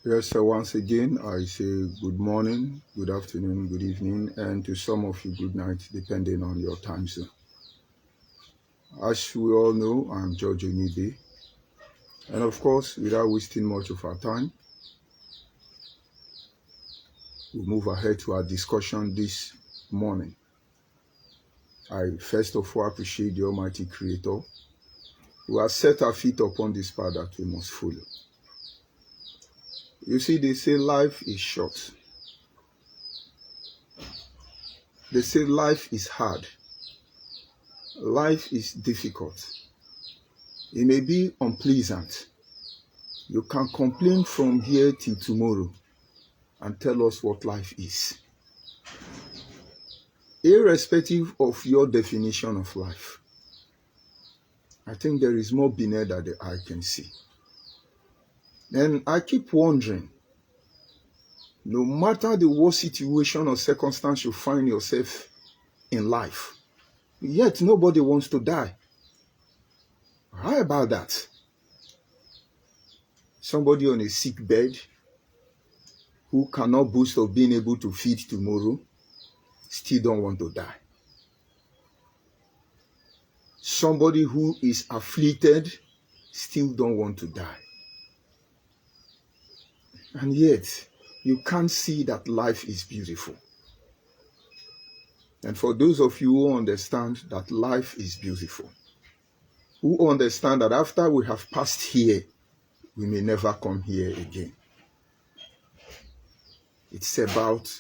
Yes, so once again, I say good morning, good afternoon, good evening, and to some of you, good night, depending on your time zone. As we all know, I'm George ONYIBE, and of course, without wasting much of our time, we'll move ahead to our discussion this morning. I first of all appreciate the Almighty Creator who has set our feet upon this path that we must follow. You see, they say life is short. They say life is hard. Life is difficult. It may be unpleasant. You can complain from here till tomorrow and tell us what life is. Irrespective of your definition of life, I think there is more beneath that the eye can see. And I keep wondering, no matter the worst situation or circumstance you find yourself in life, yet nobody wants to die. How about that? Somebody on a sick bed who cannot boast of being able to feed tomorrow still don't want to die. Somebody who is afflicted still don't want to die. And yet, you can't see that life is beautiful. And for those of you who understand that life is beautiful, who understand that after we have passed here, we may never come here again. It's about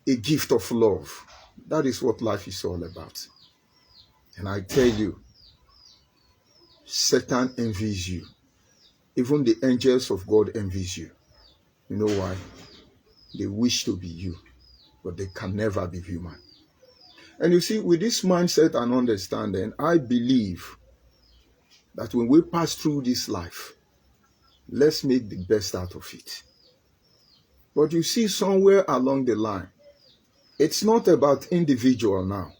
a gift of love. That is what life is all about. And I tell you, Satan envies you. Even the angels of God envies you. You know why? They wish to be you, but they can never be human. And you see, with this mindset and understanding, I believe that when we pass through this life, let's make the best out of it. But you see, somewhere along the line, it's not about individual now.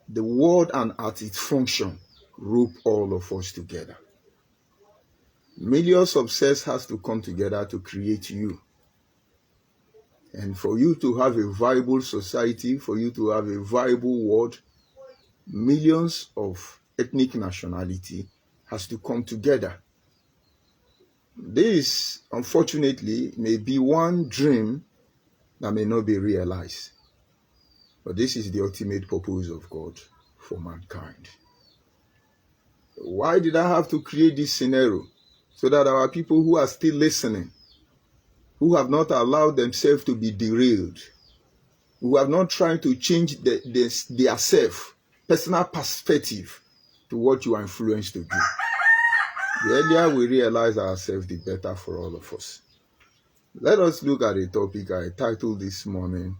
The world and at its function rope all of us together. Millions of cells has to come together to create you. And for you to have a viable society, for you to have a viable world, millions of ethnic nationality has to come together. This, unfortunately, may be one dream that may not be realized. But this is the ultimate purpose of God for mankind. Why did I have to create this scenario? So that our people who are still listening, who have not allowed themselves to be derailed, who have not tried to change their self, personal perspective to what you are influenced to do. The earlier we realize ourselves, the better for all of us. Let us look at a topic I titled this morning,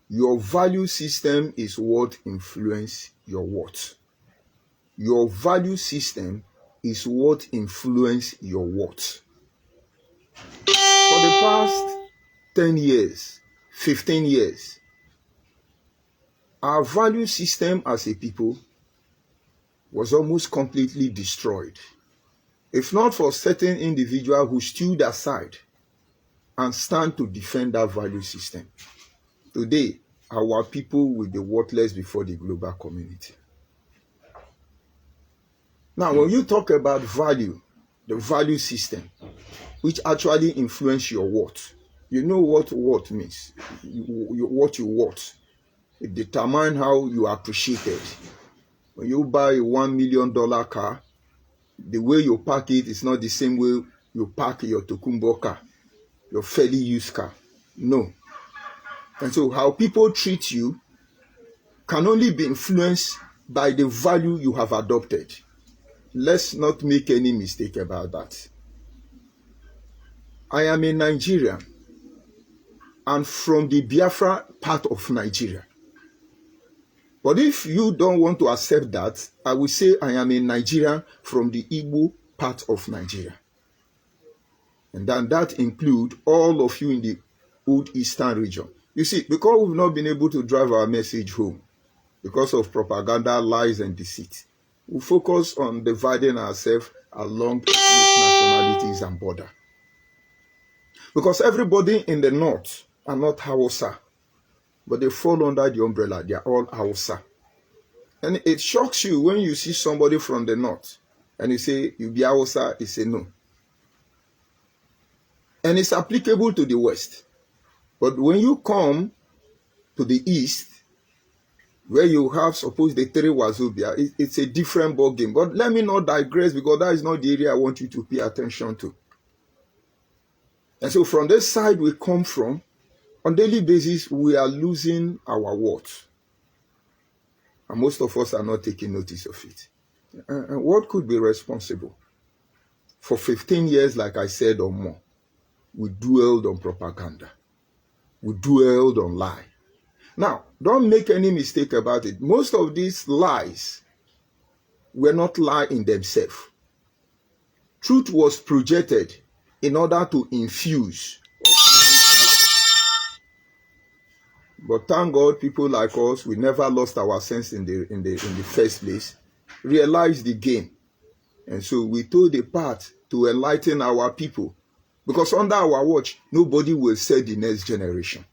Your value system is what influences your what. Your value system is what influences your what. For the past 10 years, 15 years, our value system as a people was almost completely destroyed. If not for certain individuals who stood aside and stand to defend that value system, today, our people will be worthless before the global community. Now, when you talk about value, the value system, which actually influence your what, you know what means. What you what. It determines how you are appreciated. When you buy a $1 million car, the way you park it is not the same way you park your Tokumbo car, your fairly used car. No. And so how people treat you can only be influenced by the value you have adopted. Let's not make any mistake about that. I am a Nigerian and from the Biafra part of Nigeria. But if you don't want to accept that, I will say I am a Nigerian from the Igbo part of Nigeria. And then that includes all of you in the old eastern region. You see, because we've not been able to drive our message home because of propaganda, lies, and deceit, We focus on dividing ourselves along nationalities and border. Because everybody in the north are not Hausa, but they fall under the umbrella. They are all Hausa. And it shocks you when you see somebody from the north and you say, you be Hausa, you say no. And it's applicable to the west. But when you come to the east, where you have, suppose, the three Wazobia, it's a different ball game. But let me not digress, because that is not the area I want you to pay attention to. And so from this side we come from, on daily basis, we are losing our worth. And most of us are not taking notice of it. And what could be responsible? For 15 years, like I said, or more, we dwelled on propaganda. We dwelled on lie. Now, don't make any mistake about it. Most of these lies were not lie in themselves. Truth was projected in order to infuse. But thank God, people like us, we never lost our sense in the first place, realized the game. And so we told the path to enlighten our people. Because under our watch, nobody will set the next generation.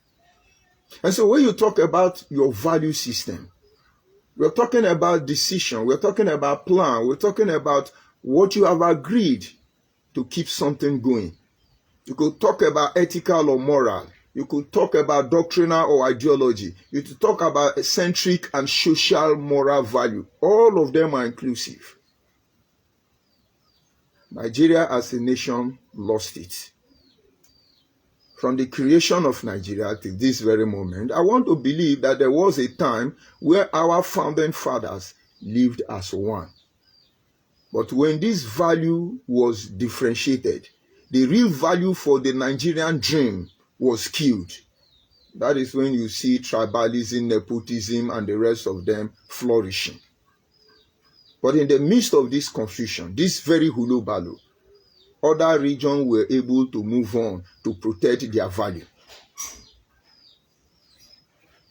And so when you talk about your value system, we're talking about decision, we're talking about plan, we're talking about what you have agreed to keep something going. You could talk about ethical or moral. You could talk about doctrinal or ideology. You could talk about eccentric and social moral value. All of them are inclusive. Nigeria as a nation lost it. From the creation of Nigeria to this very moment, I want to believe that there was a time where our founding fathers lived as one. But when this value was differentiated, the real value for the Nigerian dream was killed. That is when you see tribalism, nepotism, and the rest of them flourishing. But in the midst of this confusion, this very hulubalu, other regions were able to move on to protect their value.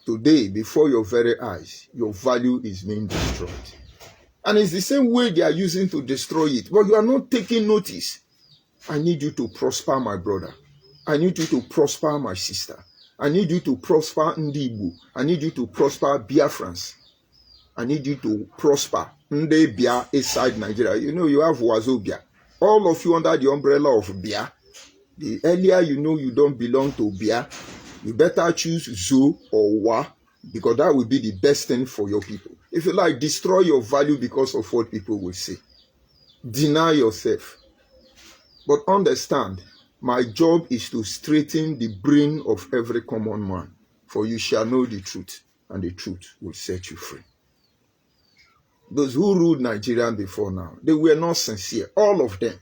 Today, before your very eyes, your value is being destroyed. And it's the same way they are using to destroy it. But you are not taking notice. I need you to prosper, my brother. I need you to prosper, my sister. I need you to prosper Ndi Igbo. I need you to prosper Biafrans. I need you to prosper Nde Bia inside Nigeria. You know, you have Wazobia. All of you under the umbrella of Bia. The earlier you know you don't belong to Bia, you better choose Zo or Wa, because that will be the best thing for your people. If you like, destroy your value because of what people will say. Deny yourself. But understand, my job is to straighten the brain of every common man. For you shall know the truth, and the truth will set you free. Those who ruled Nigeria before now, they were not sincere. All of them.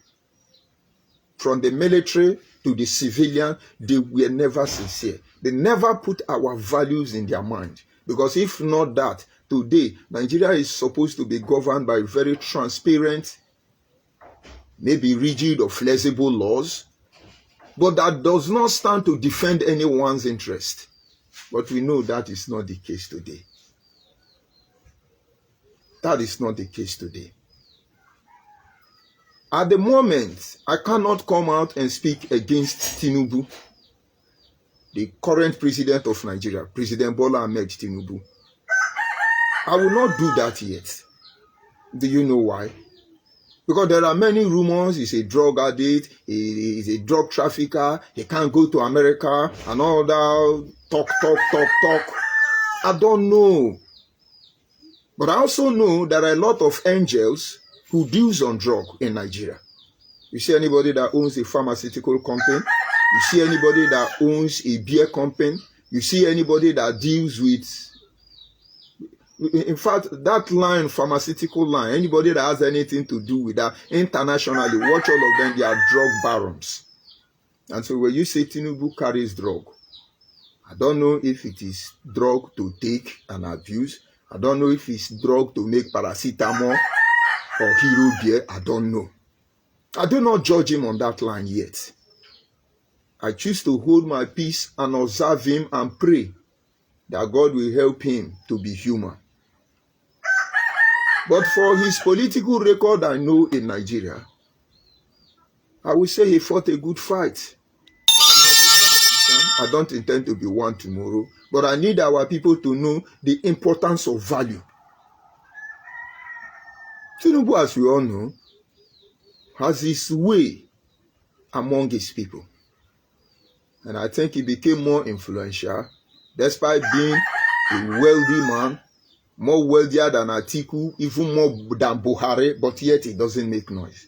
From the military to the civilian, they were never sincere. They never put our values in their mind. Because if not that, today, Nigeria is supposed to be governed by very transparent, maybe rigid or flexible laws, but that does not stand to defend anyone's interest. But we know that is not the case today. That is not the case today. At the moment, I cannot come out and speak against Tinubu, the current president of Nigeria, President Bola Ahmed Tinubu. I will not do that yet. Do you know why? Because there are many rumors. He's a drug addict, he's a drug trafficker, he can't go to America, and all that talk. I don't know. But I also know there are a lot of angels who deals on drug in Nigeria. You see anybody that owns a pharmaceutical company? You see anybody that owns a beer company? You see anybody that deals with... In fact, that line, pharmaceutical line, anybody that has anything to do with that internationally, watch all of them, they are drug barons. And so when you say Tinubu carries drug, I don't know if it is drug to take and abuse. I don't know if it's drug to make paracetamol or hero beer. I don't know. I do not judge him on that line yet. I choose to hold my peace and observe him and pray that God will help him to be human. But for his political record I know in Nigeria, I will say he fought a good fight. I don't intend to be one tomorrow, but I need our people to know the importance of value. Tinubu, as we all know, has his way among his people. And I think he became more influential, despite being a wealthy man, more wealthier than Atiku, even more than Buhari, but yet he doesn't make noise.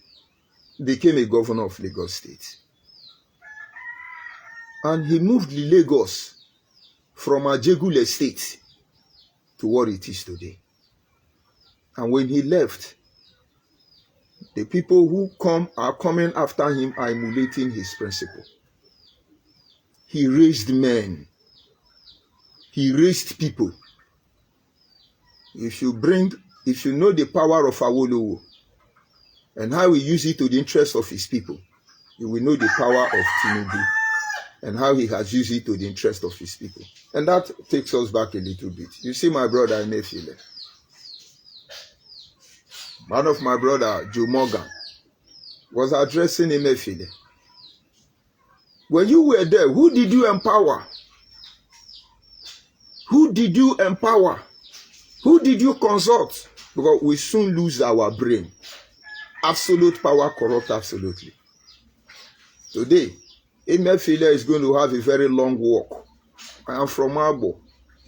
He became a governor of Lagos State. And he moved Lagos from Ajegule State to what it is today. And when he left, the people who are coming after him are emulating his principle. He raised men. He raised people. If you know the power of Awolowo and how he used it to the interest of his people, you will know the power of Tinubu and how he has used it to the interest of his people. And that takes us back a little bit. You see my brother Emefiele. One of my brother, Joe Morgan, was addressing Emefiele. When you were there, who did you empower? Who did you empower? Who did you consult? Because we soon lose our brain. Absolute power corrupts absolutely. Today, Emefiele is going to have a very long walk. I am from Abo.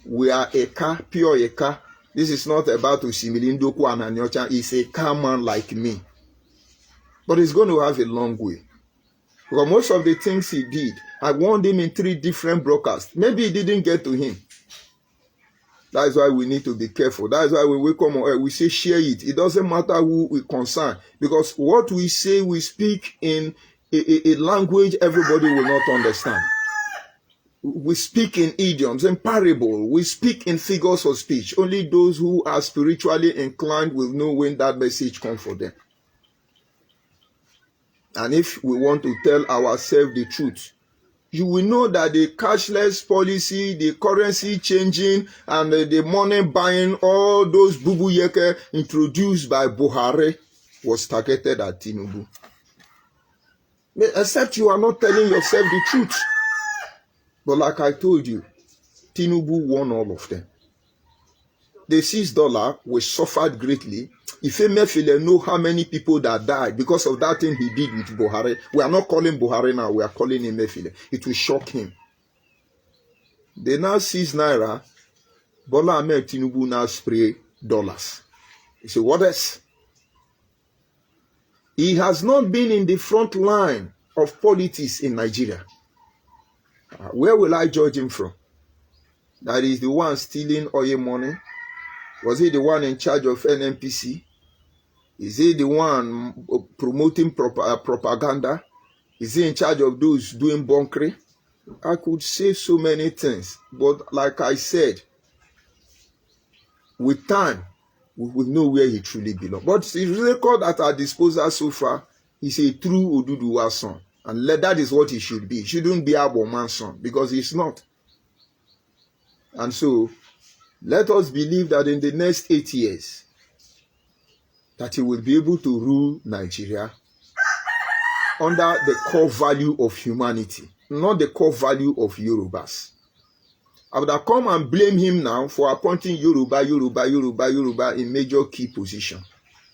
We are a car, pure a car. This is not about Usimilindoku and Anyocha. He's a car man like me. But he's going to have a long way. Because most of the things he did, I warned him in 3 different broadcasts. Maybe it didn't get to him. That's why we need to be careful. That's why when we come on air, we say share it. It doesn't matter who we concern. Because what we say, we speak in a language everybody will not understand. We speak in idioms, in parable. We speak in figures of speech. Only those who are spiritually inclined will know when that message comes for them. And if we want to tell ourselves the truth, you will know that the cashless policy, the currency changing, and the money buying, all those bubu yeke introduced by Buhari was targeted at Tinubu. Except you are not telling yourself the truth. But like I told you, Tinubu won all of them. The $6 was suffered greatly. If Emefiele know how many people that died because of that thing he did with Buhari, we are not calling Buhari now, we are calling Emefiele. It will shock him. They now seize Naira, Bola Ahmed Tinubu now spray dollars. You say, what else? He has not been in the front line of politics in Nigeria. Where will I judge him from? That is the one stealing oil money? Was he the one in charge of NNPC? Is he the one promoting propaganda? Is he in charge of those doing bunkering? I could say so many things. But like I said, with time, we will know where he truly belongs. But his record at our disposal so far is a true Oduduwa son. And that is what he should be. He shouldn't be Aboman's son because he's not. And so, let us believe that in the next 8 years, that he will be able to rule Nigeria under the core value of humanity, not the core value of Yorubas. I would have come and blame him now for appointing Yoruba in major key position.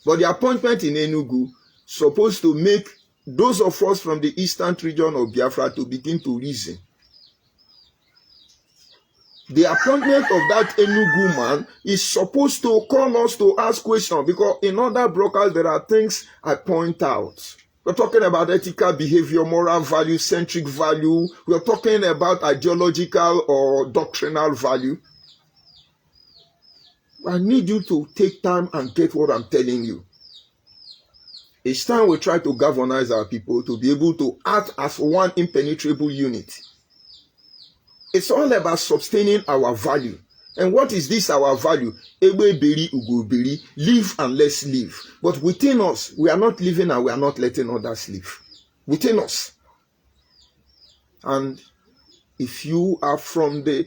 But the appointment in Enugu supposed to make those of us from the eastern region of Biafra to begin to reason. The appointment of that Enugu man is supposed to call us to ask questions, because in other brokers there are things I point out. We're talking about ethical behavior, moral value, centric value. We're talking about ideological or doctrinal value. I need you to take time and get what I'm telling you. It's time we try to galvanize our people to be able to act as one impenetrable unit. It's all about sustaining our value. And what is this our value? Ebe beri ugo beri, live and let's live. But within us, we are not living and we are not letting others live. Within us. And if you are from the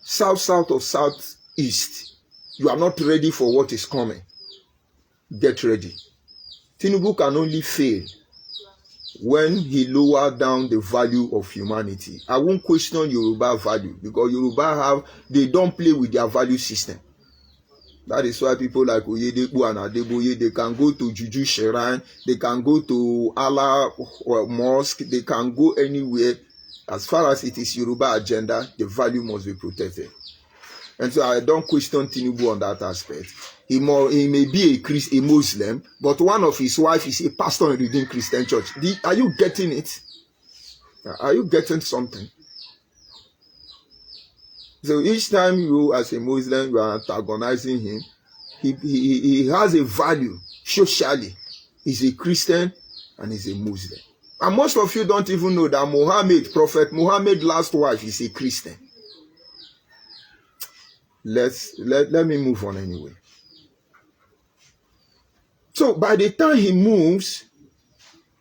south or southeast, you are not ready for what is coming. get ready. Tinubu can only fail when he lower down the value of humanity. I won't question Yoruba value because Yoruba they don't play with their value system. That is why people like Oyedepo and Adeboye, they can go to Juju Shrine, they can go to Allah Mosque, they can go anywhere. As far as it is Yoruba agenda, the value must be protected. And so I don't question Tinubu on that aspect. He may be a Muslim, but one of his wife is a pastor in the Redeemed Christian Church. Are you getting it? Are you getting something? So each time you, as a Muslim, you are antagonizing him, he has a value socially. He's a Christian and he's a Muslim. And most of you don't even know that Prophet Muhammad's last wife is a Christian. Let me move on anyway. So by the time he moves,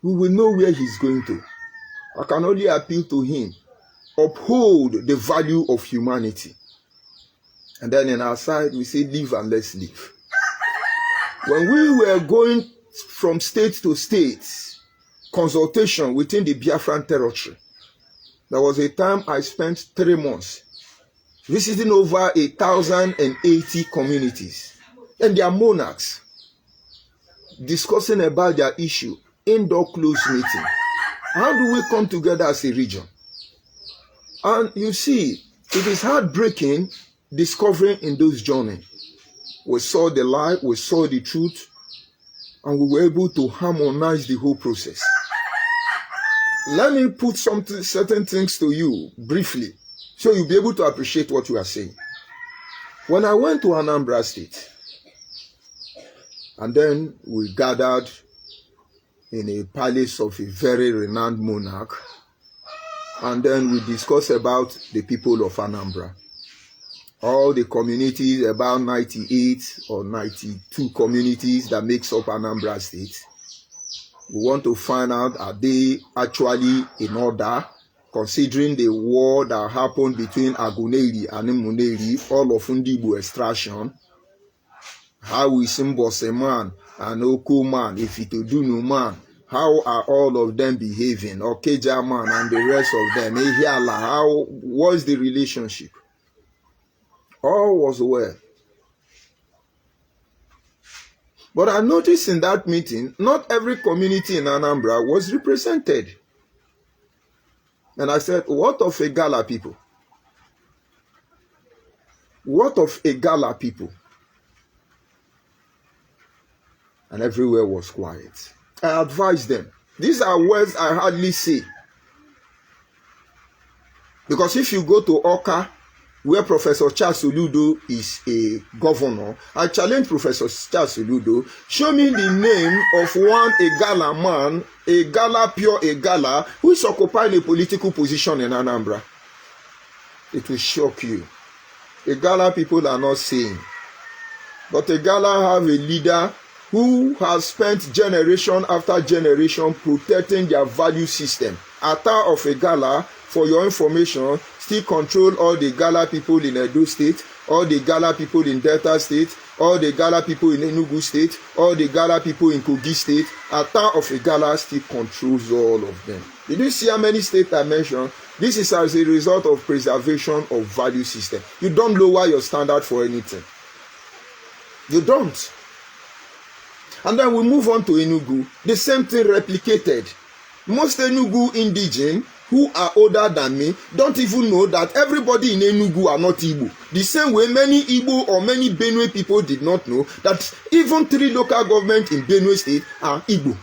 we will know where he's going to. I can only appeal to him. Uphold the value of humanity. And then in our side, we say, live and let's live. When we were going from state to state, consultation within the Biafran territory, there was a time I spent 3 months visiting over 1,080 communities and their monarchs, discussing about their issue, indoor closed meeting. How do we come together as a region? And you see, it is heartbreaking discovering in those journeys. We saw the light, we saw the truth, and we were able to harmonize the whole process. Let me put certain things to you briefly, so you'll be able to appreciate what you are saying. When I went to Anambra State, and then we gathered in a palace of a very renowned monarch, and then we discussed about the people of Anambra. All the communities, about 98 or 92 communities that makes up Anambra State. We want to find out, are they actually in order, considering the war that happened between Aguneri and Muneri, all of Ndibu extraction. How is Mbose man and Oko man, Ifitodunu man, how are all of them behaving? Okeja man and the rest of them. How was the relationship? All was well. But I noticed in that meeting, not every community in Anambra was represented. And I said, what of Igala people? What of Igala people? And everywhere was quiet. I advised them. These are words I hardly say. Because if you go to Oka, where Professor Charles Soludo is a governor, I challenge Professor Charles Soludo, show me the name of one Igala man, Igala, pure Igala, who is occupying a political position in Anambra. It will shock you. Igala people are not saying. But Igala have a leader who has spent generation after generation protecting their value system. Ata of Igala, for your information, still control all the Gala people in Edo State, all the Gala people in Delta State, all the Gala people in Enugu State, all the Gala people in Kogi State. Ata of Igala still controls all of them. Did you see how many states I mentioned? This is as a result of preservation of value system. You don't lower your standard for anything. You don't. And then we move on to Enugu. The same thing replicated. Most Enugu indigenes who are older than me don't even know that everybody in Enugu are not Igbo. The same way many Igbo or many Benue people did not know that even 3 local governments in Benue State are Igbo.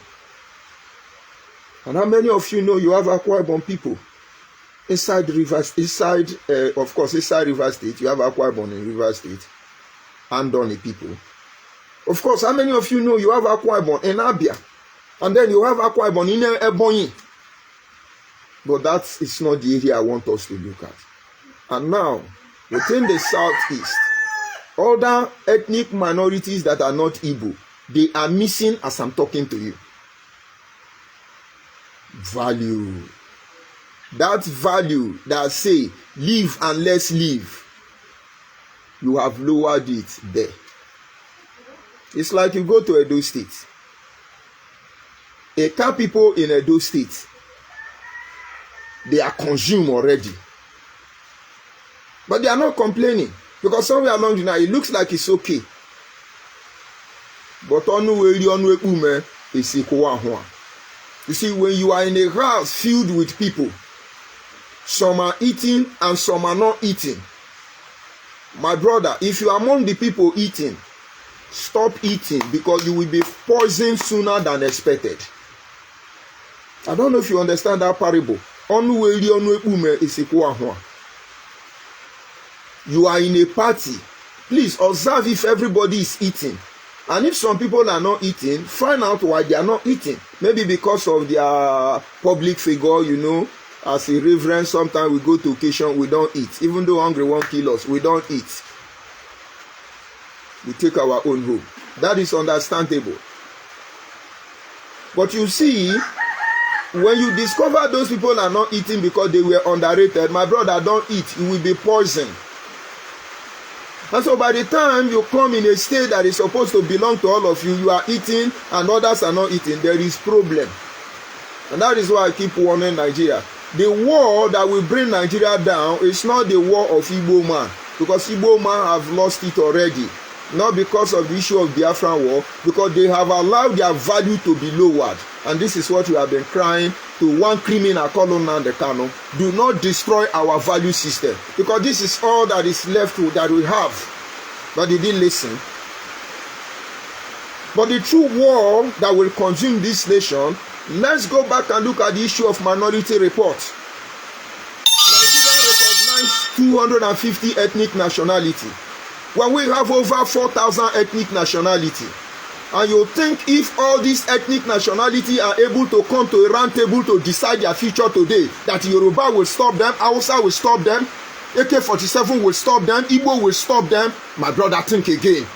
And how many of you know you have Akwa Ibom people? Inside River State, you have Akwa Ibom in River State. And Andoni people. Of course, how many of you know you have Akwa Ibom in Abia? And then you have Akwa Ibom in Ebonyi. But that is not the area I want us to look at. And now, within the southeast, other ethnic minorities that are not Igbo, they are missing as I'm talking to you. Value. That value that say, live and let's live. You have lowered it there. It's like you go to Edo State. Eka people in Edo State, they are consumed already. But they are not complaining. Because somewhere along the line, it looks like it's okay. But you see, when you are in a house filled with people, some are eating and some are not eating. My brother, if you are among the people eating, stop eating because you will be poisoned sooner than expected. I don't know if you understand that parable. You are in a party. Please observe if everybody is eating. And if some people are not eating, find out why they are not eating. Maybe because of their public figure, you know. As a reverend, sometimes we go to occasion, we don't eat. Even though hungry won't kill us, we don't eat. We take our own home. That is understandable. But you see, when you discover those people are not eating because they were underrated, my brother, don't eat. You will be poisoned. And so by the time you come in a state that is supposed to belong to all of you, you are eating and others are not eating, there is problem. And that is why I keep warning Nigeria. The war that will bring Nigeria down is not the war of Igbo man, because Igbo man have lost it already. Not because of the issue of Biafran war, because they have allowed their value to be lowered. And this is what we have been crying to one criminal called Nnamdi Kanu. Do not destroy our value system, because this is all that is left that we have. But they didn't listen. But the true war that will consume this nation, let's go back and look at the issue of minority report. Nigeria recognized 250 ethnic nationality. When we have over 4,000 ethnic nationality, and you think if all these ethnic nationality are able to come to a round table to decide their future today, that Yoruba will stop them, Hausa will stop them, AK-47 will stop them, Igbo will stop them, my brother, think again.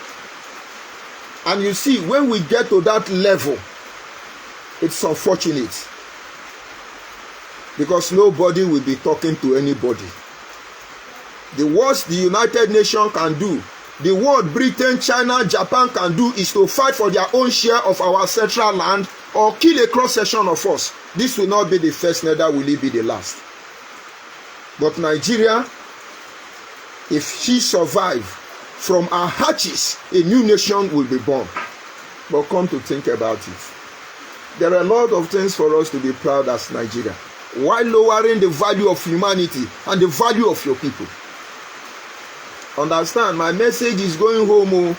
And you see, when we get to that level, it's unfortunate, because nobody will be talking to anybody. The worst the United Nations can do, the world Britain, China, Japan can do, is to fight for their own share of our ancestral land or kill a cross section of us. This will not be the first, neither will it be the last. But Nigeria, if she survives, from our hatches, a new nation will be born. But come to think about it, there are a lot of things for us to be proud as Nigeria, while lowering the value of humanity and the value of your people. Understand, my message is going home,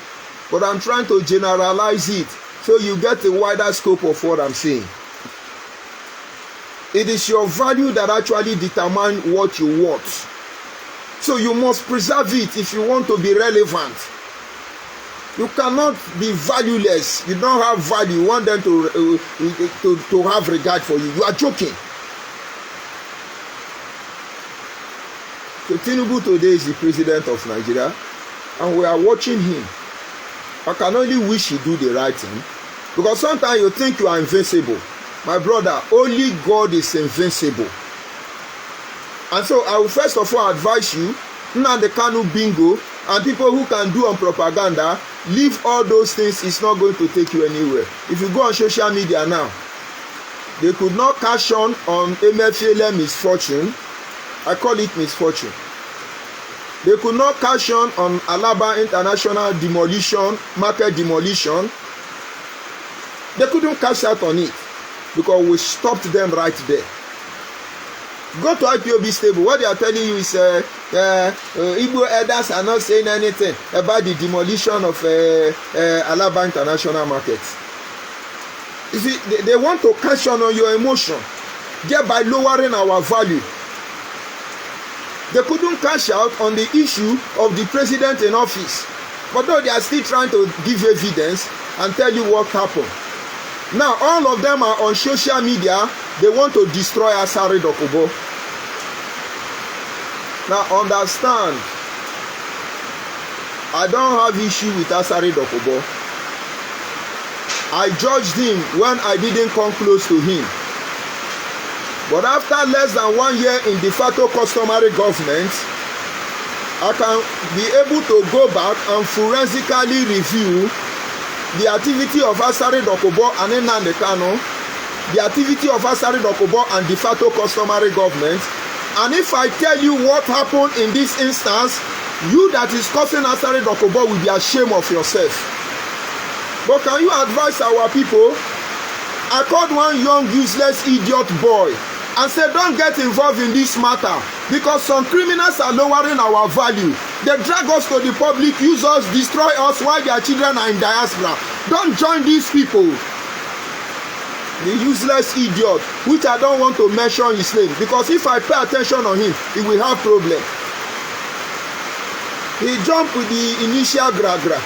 but I'm trying to generalize it so you get a wider scope of what I'm saying. It is your value that actually determines what you want. So you must preserve it if you want to be relevant. You cannot be valueless. You don't have value. You want them to have regard for you. You are joking. So Tinubu today is the president of Nigeria, and we are watching him. I can only wish he do the right thing, because sometimes you think you are invincible. My brother, only God is invincible. And so I will first of all advise you, Nnamdi Kanu bingo and people who can do on propaganda, leave all those things. It's not going to take you anywhere. If you go on social media now, they could not cash on Emefiele misfortune. I call it misfortune. They could not cash on Alaba International demolition, market demolition. They couldn't cash out on it because we stopped them right there. Go to IPOB stable. What they are telling you is Igbo elders are not saying anything about the demolition of Alaba International Market. You see, they want to cash on your emotion, thereby lowering our value. They couldn't cash out on the issue of the president in office, but though they are still trying to give evidence and tell you what happened. Now all of them are on social media. They want to destroy Asari Dokubo. Now understand, I don't have issue with Asari Dokubo. I judged him when I didn't come close to him. But after less than 1 year in de facto customary government, I can be able to go back and forensically review the activity of Asari Dokubo and Nnamdi Kanu, the activity of Asari Dokubo and de facto customary government. And if I tell you what happened in this instance, you that is causing Asari Dokubo will be ashamed of yourself. But can you advise our people? I called one young useless idiot boy and said, don't get involved in this matter because some criminals are lowering our value. They drag us to the public, use us, destroy us while their children are in diaspora. Don't join these people. The useless idiot, which I don't want to mention his name because if I pay attention on him, he will have problem. He jumped with the initial gra-gra.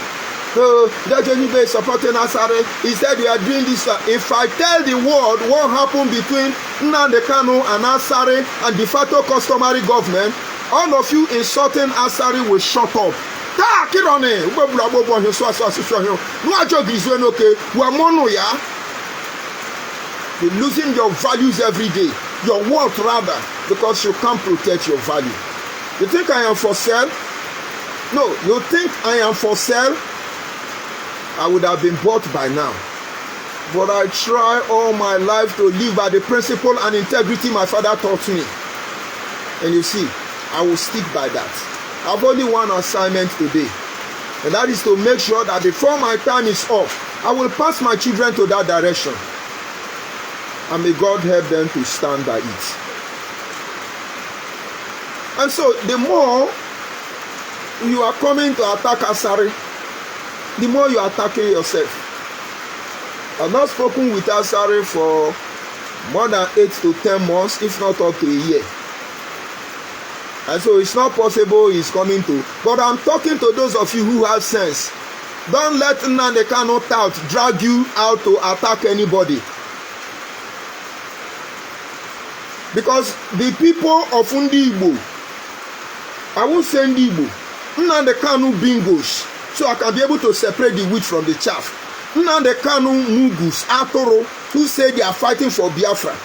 That ONYIBE is supporting Asari. He said we are doing this. If I tell the world what happened between Nnamdi Kanu and Asari and de facto customary government, all of you insulting Asari will shut up. You're losing your values every day, your worth rather, because you can't protect your value. You think I am for sale? No, you think I am for sale? I would have been bought by now. But I try all my life to live by the principle and integrity my father taught me. And you see, I will stick by that. I've only one assignment today. And that is to make sure that before my time is up, I will pass my children to that direction. And may God help them to stand by it. And so the more you are coming to attack Asari, the more you are attacking yourself. I've not spoken with Asari for more than 8 to 10 months, if not up to a year. And so it's not possible he's coming to. But I'm talking to those of you who have sense. Don't let Nnamdi Kanu tout drag you out to attack anybody. Because the people of ONYIBE, I won't say ONYIBE, Nnamdi Kanu bingos, so I can be able to separate the wheat from the chaff. Nnamdi Kanu mugus, Atoro, who say they are fighting for Biafra,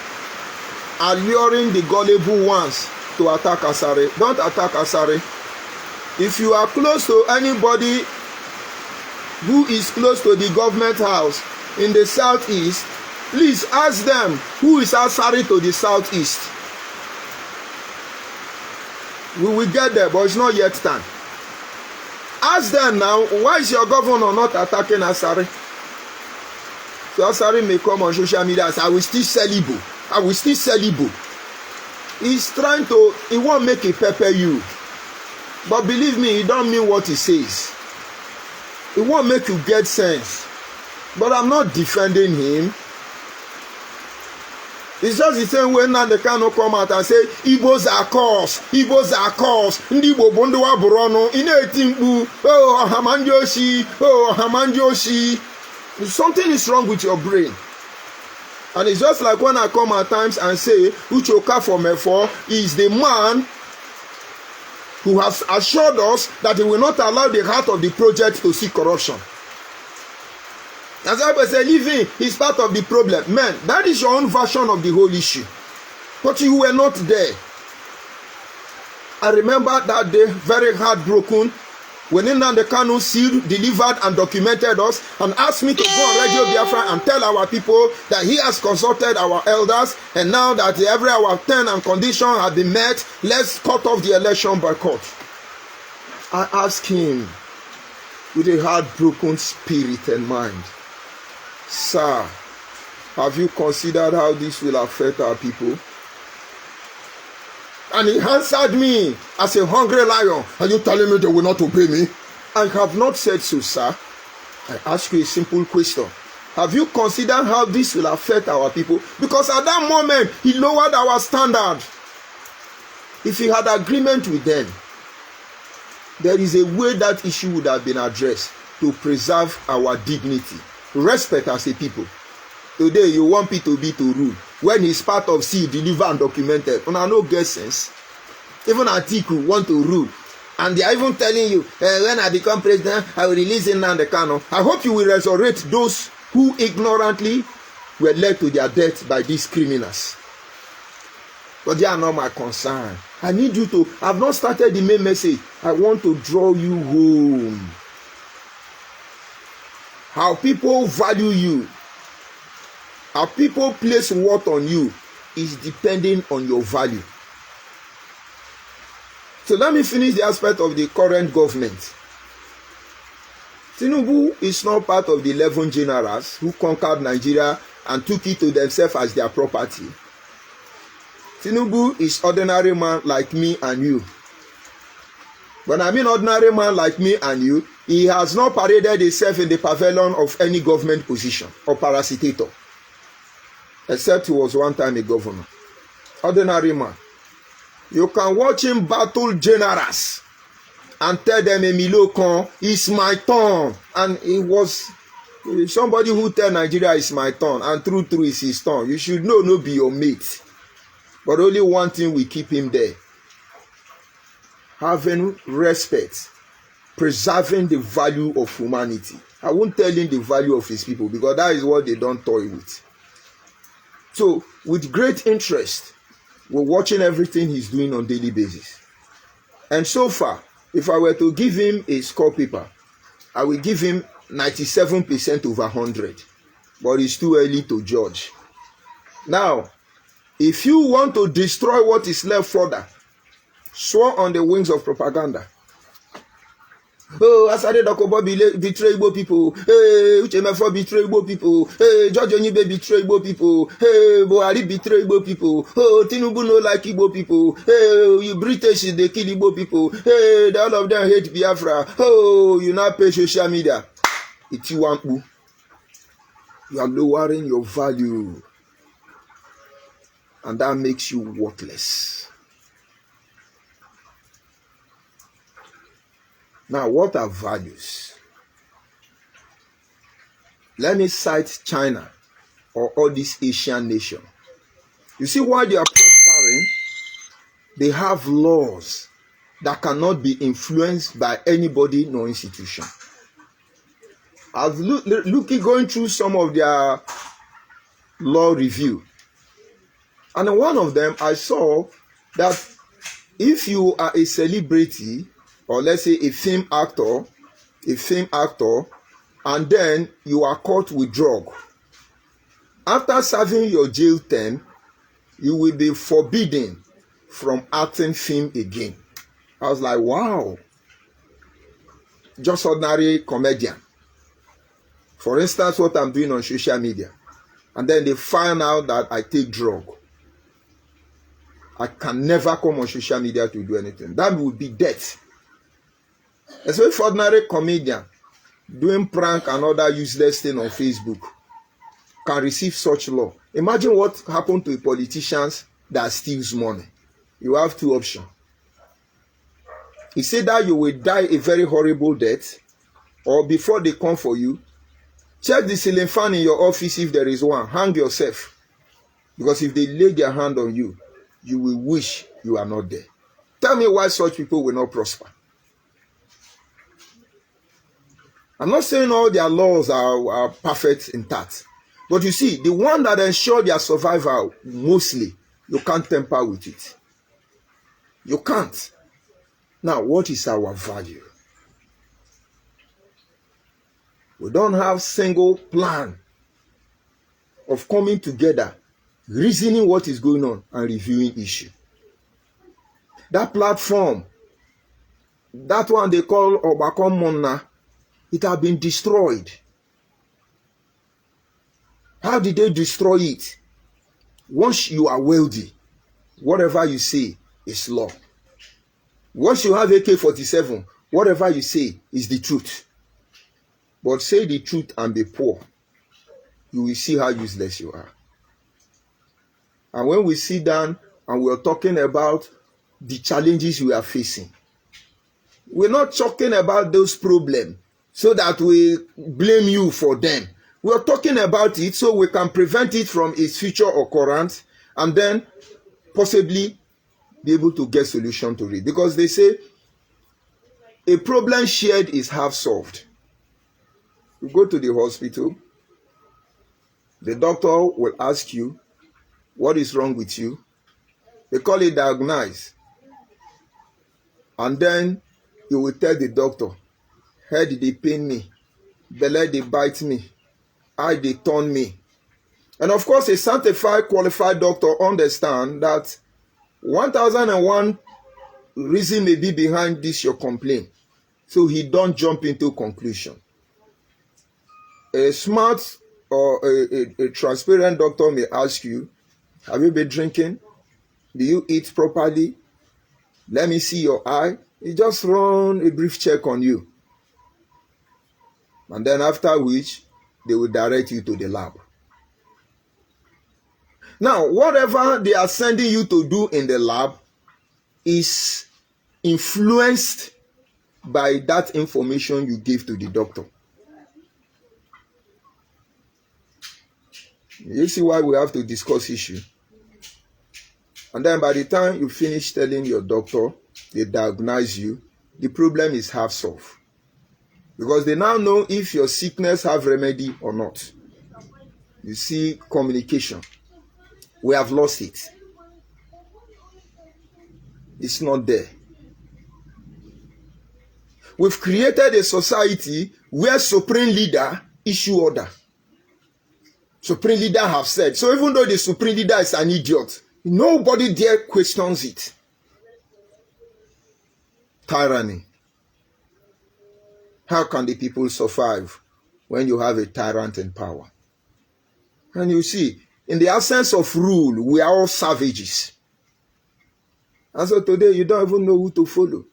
are luring the gullible ones to attack Asari. Don't attack Asari. If you are close to anybody who is close to the government house in the southeast, please ask them who is Asari to the southeast. We will get there, but it's not yet time. Ask them now, why is your governor not attacking Asari? So Asari may come on social media and say, I will still sell Igbo. I will still sell Igbo. He's trying to, he won't make it pepper you. But believe me, he don't mean what he says. It won't make you get sense. But I'm not defending him. It's just the same way Nnamdi Kanu come out and say, Igbos are cursed, Igbos are cursed, Ndi Igbo Bondowa Burono, Inetimbu, oh, Hamanjoshi, oh, Hamanjoshi. Something is wrong with your brain. And it's just like when I come at times and say, Uchoka from Efo is the man who has assured us that he will not allow the heart of the project to see corruption. As I was saying, living is part of the problem. Man, that is your own version of the whole issue. But you were not there. I remember that day, very heartbroken, when Nnamdi Kanu sealed, delivered, and documented us, and asked me to go on Radio Biafra and tell our people that he has consulted our elders, and now that every our term and condition have been met, let's cut off the election boycott. I asked him with a heartbroken spirit and mind, Sir, have you considered how this will affect our people? And he answered me as a hungry lion. Are you telling me they will not obey me? I have not said so, sir. I ask you a simple question. Have you considered how this will affect our people? Because at that moment, he lowered our standard. If he had agreement with them, there is a way that issue would have been addressed to preserve our dignity, respect as a people. Today, you want P2B to rule. When he's part of C, deliver and documented. And I no get sense. Even Atiku want to rule. And they are even telling you, when I become president, I will release Nnamdi Kanu. I hope you will resurrect those who ignorantly were led to their death by these criminals. But they are not my concern. I need you to, I have not started the main message. I want to draw you home. how people value you, how people place worth on you is depending on your value. So let me finish the aspect of the current government. Tinubu is not part of the 11 generals who conquered Nigeria and took it to themselves as their property. Tinubu is ordinary man like me and you. When I mean ordinary man like me and you, he has not paraded himself in the pavilion of any government position or parasitator, except he was one time a governor. Ordinary man. You can watch him battle generals and tell them, Emilio Kan, it's my turn. And it was somebody who tell Nigeria it's my turn, and true is his turn. You should know no be your mate. But only one thing will keep him there. Having respect, preserving the value of humanity. I won't tell him the value of his people, because that is what they don't toy with. So, with great interest, we're watching everything he's doing on a daily basis. And so far, if I were to give him a score paper, I will give him 97% over 100. But it's too early to judge. Now, if you want to destroy what is left further, soar on the wings of propaganda. Oh, Asade Dakobo betray Igbo people. Hey, Uchemefo betray Igbo people. Hey, George ONYIBE betray Igbo people. Hey, Buhari betray Igbo people. Oh, Tinubu no like Igbo people. Hey, you British, they kill Igbo people. Hey, all of them hate Biafra. Oh, you now pay social media. It's you want to. You are lowering your value. And that makes you worthless. Now, what are values? Let me cite China or all these Asian nations. You see why they are prospering? They have laws that cannot be influenced by anybody nor institution. I've going through some of their law review. And in one of them, I saw that if you are a celebrity, or let's say a film actor, and then you are caught with drug, after serving your jail term, you will be forbidden from acting film again. I was like, wow. Just ordinary comedian. For instance, what I'm doing on social media. And then they find out that I take drug. I can never come on social media to do anything. That would be death. Especially for ordinary comedian doing prank and other useless thing on Facebook can receive such law. Imagine what happened to politicians that steals money. You have two options. He said that you will die a very horrible death, or before they come for you, check the ceiling fan in your office if there is one. Hang yourself. Because if they lay their hand on you, you will wish you are not there. Tell me why such people will not prosper. I'm not saying all their laws are perfect intact. But you see, the one that ensure their survival, mostly, you can't tamper with it. You can't. Now, what is our value? We don't have single plan of coming together, reasoning what is going on, and reviewing issue. That platform, that one they call Obakom Monna, it has been destroyed. How did they destroy it? Once you are wealthy, whatever you say is law. Once you have AK-47, whatever you say is the truth. But say the truth and be poor, you will see how useless you are. And when we sit down and we are talking about the challenges we are facing, we're not talking about those problems so that we blame you for them. We're talking about it so we can prevent it from its future occurrence and then possibly be able to get solution to it. Because they say a problem shared is half solved. You go to the hospital, the doctor will ask you, what is wrong with you? They call it diagnose. And then you will tell the doctor, head dey pain me. belle they bite me, eye they turn me. And of course, a sanctified, qualified doctor understand that 1001 reason may be behind this your complaint. So he don't jump into conclusion. A smart or a transparent doctor may ask you, have you been drinking? Do you eat properly? Let me see your eye. He just run a brief check on you. And then after which, they will direct you to the lab. Now, whatever they are sending you to do in the lab is influenced by that information you give to the doctor. You see why we have to discuss issue. And then by the time you finish telling your doctor, they diagnose you, the problem is half solved. Because they now know if your sickness have remedy or not. You see, communication. We have lost it. It's not there. We've created a society where supreme leader issue order. Supreme leader have said. So even though the supreme leader is an idiot, nobody dare questions it. Tyranny. How can the people survive when you have a tyrant in power? And you see, in the absence of rule, we are all savages. And so today, you don't even know who to follow.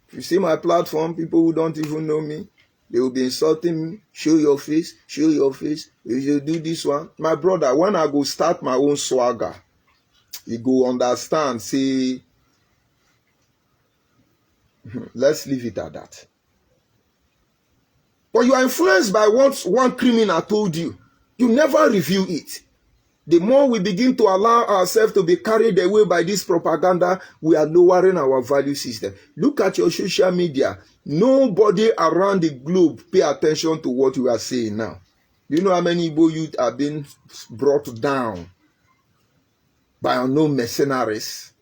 If you see my platform, people who don't even know me, they will be insulting me. Show your face, show your face. If you do this one. My brother, when I go start my own swagger, you go understand, say, let's leave it at that. But you are influenced by what one criminal told you. You never review it. The more we begin to allow ourselves to be carried away by this propaganda, we are lowering our value system. Look at your social media. Nobody around the globe pay attention to what you are saying now. You know how many Igbo youth are being brought down by unknown mercenaries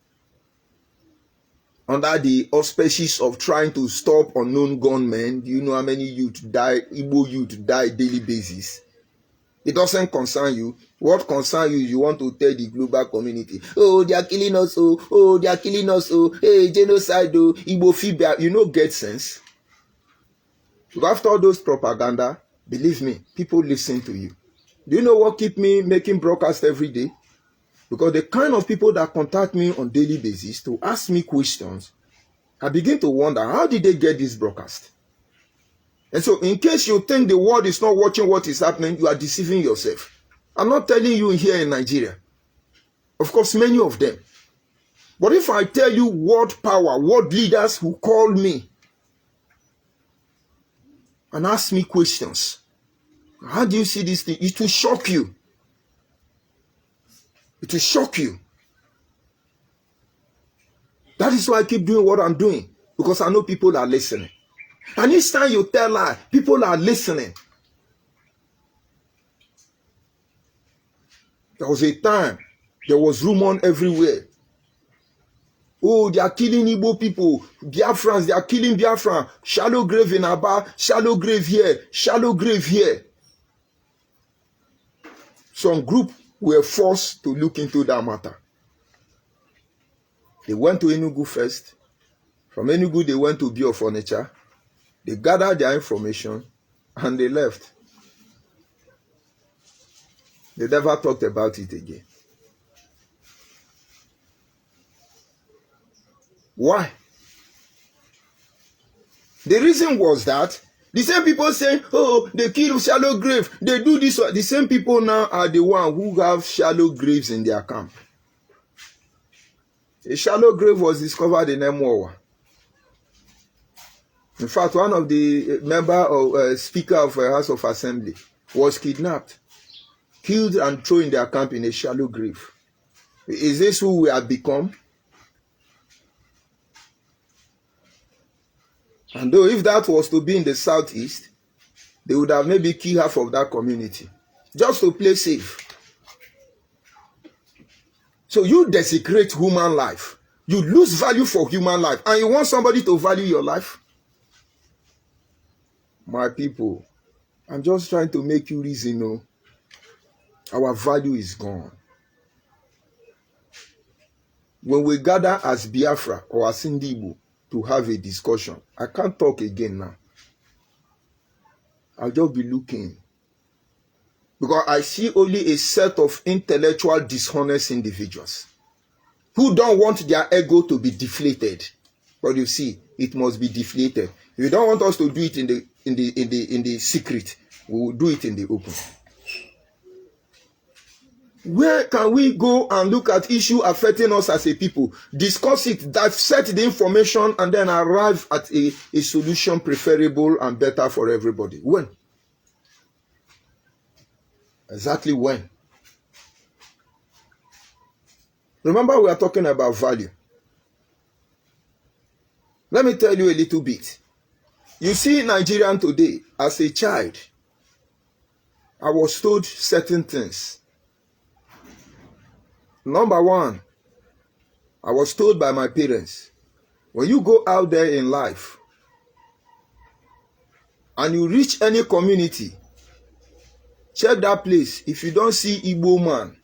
under the auspices of trying to stop unknown gunmen? Do you know how many youth die, Igbo youth die daily basis? It doesn't concern you. What concerns you is you want to tell the global community, oh, they are killing us, oh, they are killing us, oh, hey, genocide, oh, Igbophobia. You know, get sense. So after all those propaganda, believe me, people listen to you. Do you know what keep me making broadcasts every day? Because the kind of people that contact me on daily basis to ask me questions, I begin to wonder, how did they get this broadcast? And so in case you think the world is not watching what is happening, you are deceiving yourself. I'm not telling you here in Nigeria. Of course, many of them. But if I tell you world power, world leaders who call me and ask me questions, how do you see this thing? It will shock you. It will shock you. That is why I keep doing what I'm doing. Because I know people are listening. And each time you tell lie, people are listening. There was a time, there was rumor everywhere. Oh, they are killing Igbo people. Biafrans, they are killing Biafran. Shallow grave in Aba, shallow grave here, shallow grave here. Some group were forced to look into that matter. They went to Enugu first. From Enugu, they went to Bio Furniture. They gathered their information and they left. They never talked about it again. Why? The reason was that the same people saying, oh, they kill shallow grave, they do this. The same people now are the ones who have shallow graves in their camp. A shallow grave was discovered in Emowa. In fact, one of the speaker of House of Assembly was kidnapped, killed and thrown in their camp in a shallow grave. Is this who we have become? And though if that was to be in the southeast, they would have maybe killed half of that community, just to play safe. So you desecrate human life. You lose value for human life. And you want somebody to value your life? My people, I'm just trying to make you reason, no? Our value is gone. When we gather as Biafra or as Igbo to have a discussion, I can't talk again now. I'll just be looking. Because I see only a set of intellectual dishonest individuals who don't want their ego to be deflated. But you see, it must be deflated. If you don't want us to do it in the secret, we will do it in the open. Where can we go and look at issue affecting us as a people, discuss it, dissect the information, and then arrive at a solution preferable and better for everybody? When? Exactly when? Remember, we are talking about value. Let me tell you a little bit. You see, Nigerian today, as a child, I was told certain things. Number one, I was told by my parents, when you go out there in life and you reach any community, check that place. If you don't see Igbo man,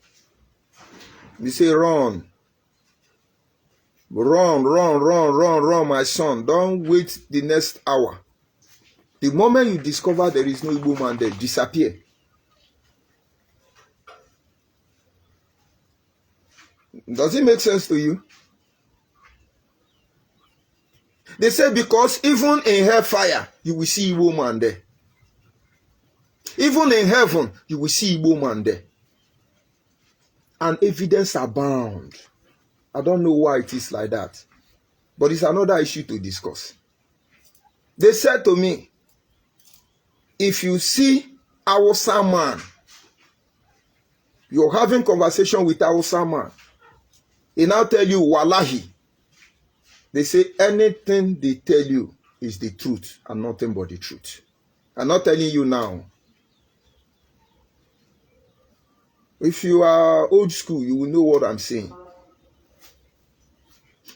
you say run. Run, my son. Don't wait the next hour. The moment you discover there is no Igbo man there, disappear. Does it make sense to you? They say because even in hellfire, you will see Igbo man there. Even in heaven, you will see Igbo man there. And evidence abound. I don't know why it is like that. But it's another issue to discuss. They said to me, if you see Hausa man, you're having conversation with Hausa man, he now tell you, Wallahi. They say anything they tell you is the truth and nothing but the truth. I'm not telling you now. If you are old school, you will know what I'm saying.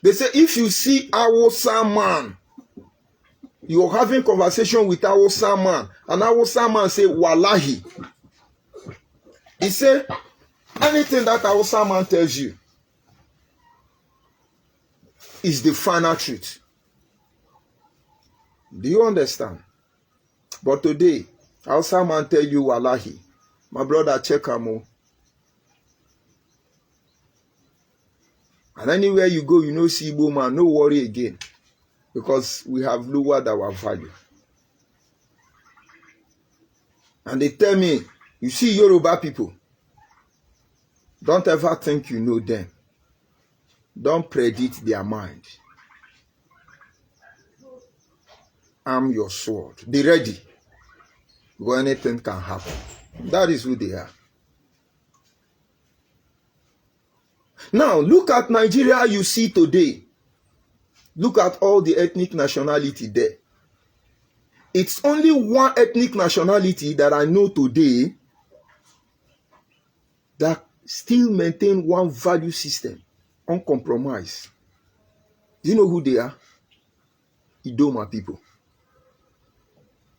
They say if you see Hausa man, you're having conversation with Hausa man, and Hausa man say, Wallahi. He say, anything that Hausa man tells you is the final truth. Do you understand? But today, Hausa man tell you, Wallahi, my brother, check am. And anywhere you go, you know, see Igbo man, no worry again. Because we have lowered our value. And they tell me, you see Yoruba people, don't ever think you know them. Don't predict their mind. I'm your sword. Be ready. Because anything can happen. That is who they are. Now, look at Nigeria you see today. Look at all the ethnic nationality there. It's only one ethnic nationality that I know today that still maintain one value system, uncompromised. Do you know who they are? Idoma people.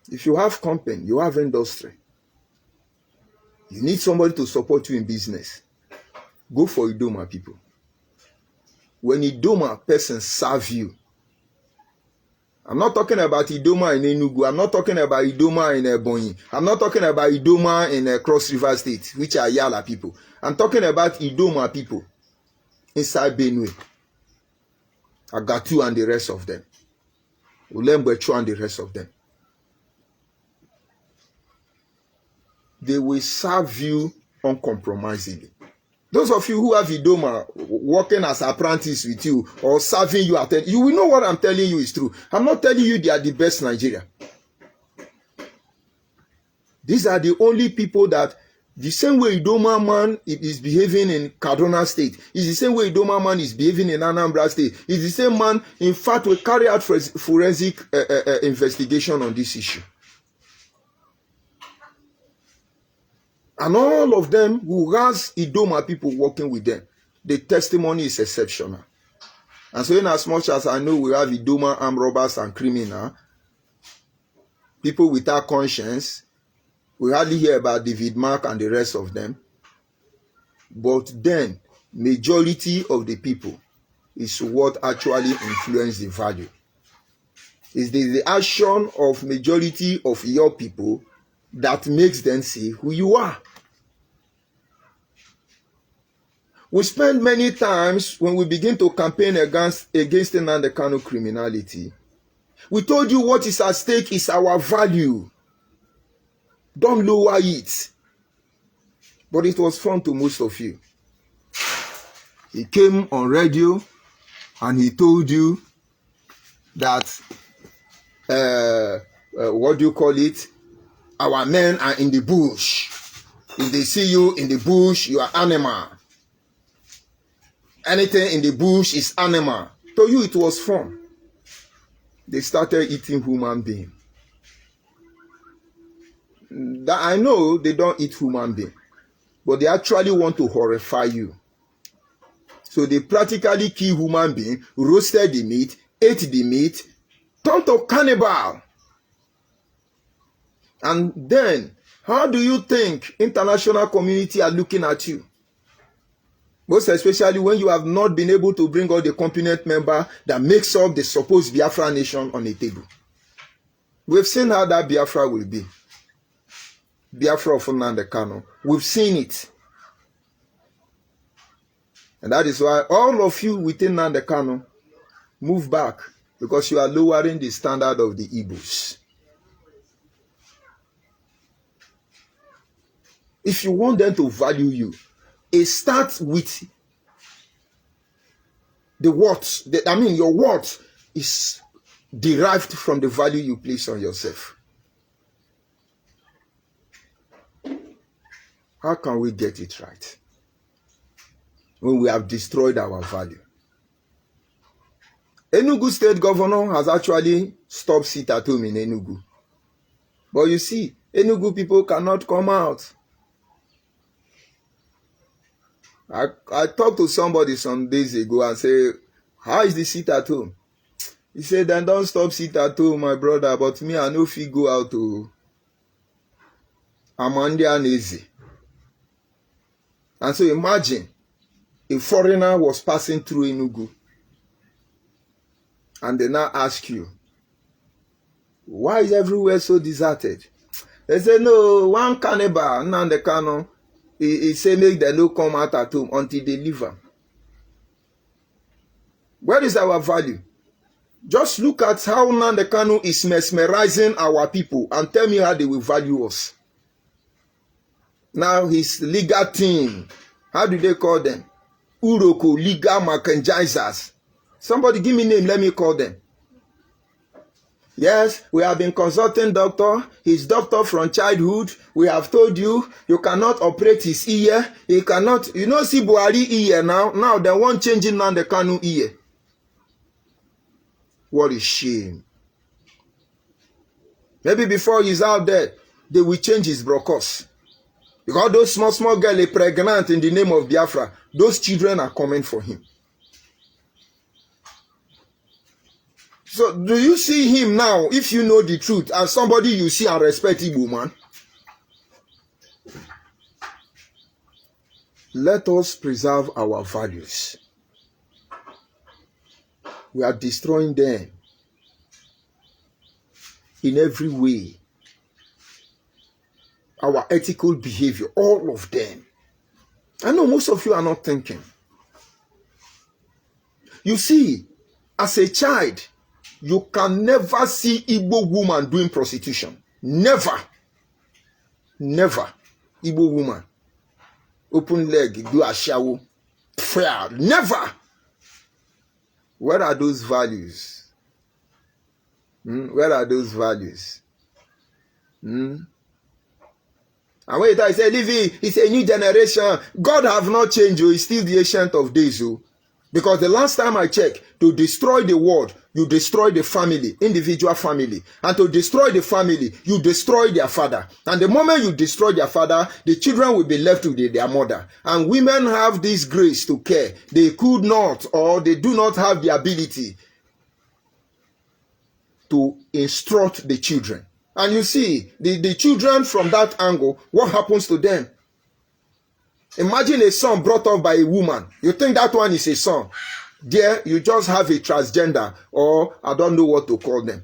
If you have company, you have industry, you need somebody to support you in business, go for Idoma people. When Idoma person serve you, I'm not talking about Idoma in Enugu, I'm not talking about Idoma in Ebonyi, I'm not talking about Idoma in Cross River State, which are Yala people. I'm talking about Idoma people inside Benue, Agatu and the rest of them, Ulembechu and the rest of them. They will serve you uncompromisingly. Those of you who have Idoma working as apprentice with you or serving you, you will know what I'm telling you is true. I'm not telling you they are the best Nigeria. These are the only people that the same way Idoma man is behaving in Kaduna State, is the same way Idoma man is behaving in Anambra State. Is the same man, in fact, will carry out forensic investigation on this issue. And all of them who has Idoma people working with them, the testimony is exceptional. And so in as much as I know we have Idoma armed robbers and criminal, people without conscience. We hardly hear about David Mark and the rest of them. But then, majority of the people is what actually influence the value. It's the action of majority of your people that makes them say who you are. We spend many times when we begin to campaign against Nnamdi Kanu criminality. We told you what is at stake is our value. Don't lower it. But it was fun to most of you. He came on radio and he told you that, what do you call it? Our men are in the bush. If they see you in the bush, you are animal. Anything in the bush is animal. To you, it was fun. They started eating human being. That I know they don't eat human being, but they actually want to horrify you. So they practically kill human being, roasted the meat, ate the meat, turned to cannibal. And then, how do you think international community are looking at you? Most especially when you have not been able to bring all the component member that makes up the supposed Biafra nation on the table. We've seen how that Biafra will be. Biafra of Nnamdi Kanu. We've seen it. And that is why all of you within Nnamdi Kanu move back, because you are lowering the standard of the Igbos. If you want them to value you, it starts with the words. Your words is derived from the value you place on yourself. How can we get it right when we have destroyed our value? Enugu state governor has actually stopped sit at home in Enugu. But you see, Enugu people cannot come out. I talked to somebody some days ago and say, how is the sit at home? He said, then don't stop sit at home, my brother, but me, I know if you go out to Amandi and Eze. And so imagine, a foreigner was passing through Enugu, and they now ask you, why is everywhere so deserted? They say, no, one cannibal, Nnamdi Kanu, he say make them no come out at home until they leave them. Where is our value? Just look at how Nnamdi Kanu is mesmerizing our people and tell me how they will value us. Now his legal team, how do they call them? Uroko, legal merchandisers. Somebody give me name, let me call them. Yes, we have been consulting doctor. He's doctor from childhood. We have told you, you cannot operate his ear. He cannot, see Buhari ear now. Now they want changing Nnamdi Kanu ear. What a shame. Maybe before he's out there, they will change his brocos. Because those small girls are pregnant in the name of Biafra. Those children are coming for him. So, do you see him now, if you know the truth, as somebody you see and respect Igbo man? Let us preserve our values. We are destroying them in every way. Our ethical behavior, all of them. I know most of you are not thinking. You see, as a child, you can never see Igbo woman doing prostitution. Never. Never. Igbo woman. Open leg, do a shower. Prayer. Never. Where are those values? Where are those values? And when I say, Livy, it's a new generation. God have not changed you. He's still the ancient of days. Because the last time I checked, to destroy the world, you destroy the family, individual family. And to destroy the family, you destroy their father. And the moment you destroy their father, the children will be left with their mother. And women have this grace to care. They could not, or they do not have the ability to instruct the children. And you see, the children from that angle, what happens to them? Imagine a son brought up by a woman. You think that one is a son. There, you just have a transgender, or I don't know what to call them.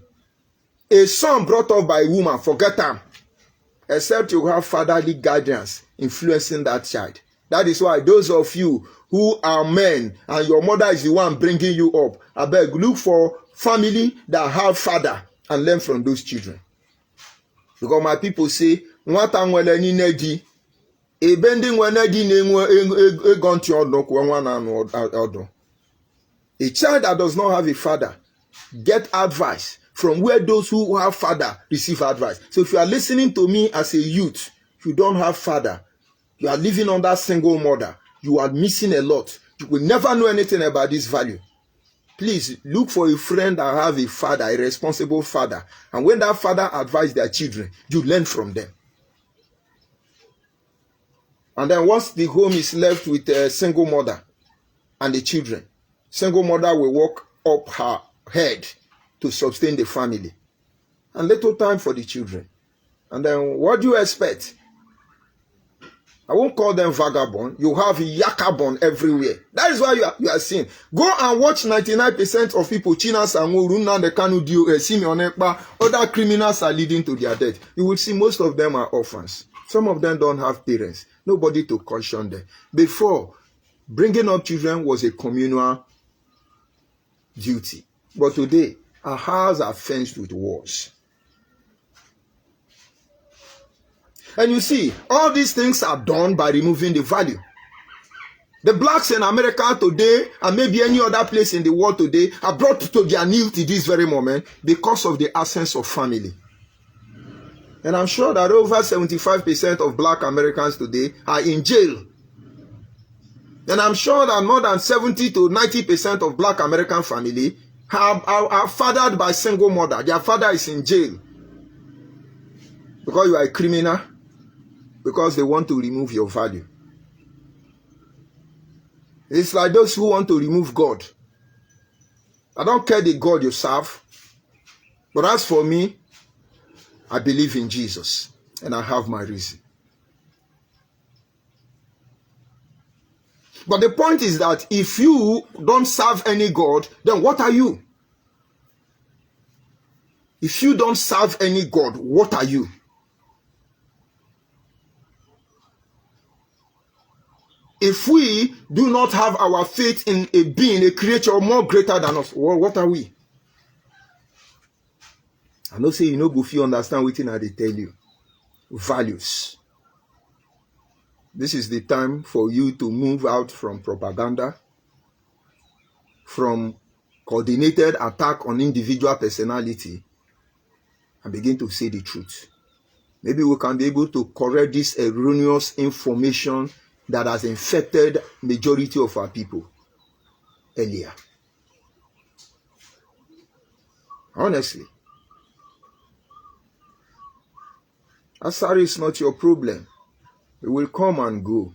A son brought up by a woman, forget them. Except you have fatherly guidance influencing that child. That is why those of you who are men and your mother is the one bringing you up, I beg, look for family that have father and learn from those children. Because my people say, nwata nwele ni nedi, ebendi nwele di nenwe egonti odo kwa nwana odo. A child that does not have a father, get advice from where those who have father receive advice. So if you are listening to me as a youth, you don't have father, you are living under single mother, you are missing a lot. You will never know anything about this value. Please look for a friend that have a father, a responsible father. And when that father advises their children, you learn from them. And then once the home is left with a single mother and the children, single mother will walk up her head to sustain the family. And little time for the children. And then what do you expect? I won't call them vagabond. You have yakabond everywhere. That is why you are seeing. Go and watch 99% of people, Chinas and Runa, the Kanu Dio, Simeon Ekpa, other criminals are leading to their death. You will see most of them are orphans. Some of them don't have parents. Nobody to caution them. Before, bringing up children was a communal duty. But today, our houses are fenced with walls. And you see, all these things are done by removing the value. The blacks in America today, and maybe any other place in the world today, are brought to their knees to this very moment because of the absence of family. And I'm sure that over 75% of black Americans today are in jail. And I'm sure that more than 70 to 90% of black American family are fathered by single mother. Their father is in jail. Because you are a criminal. Because they want to remove your value. It's like those who want to remove God. I don't care the God you serve. But as for me, I believe in Jesus. And I have my reason. But the point is that if you don't serve any God, then what are you? If you don't serve any God, what are you? If we do not have our faith in a being, a creature more greater than us, well, what are we? I know say you know if you understand what I tell you. Values. This is the time for you to move out from propaganda, from coordinated attack on individual personality, and begin to say the truth. Maybe we can be able to correct this erroneous information that has infected majority of our people earlier. Honestly. Asari is not your problem. It will come and go.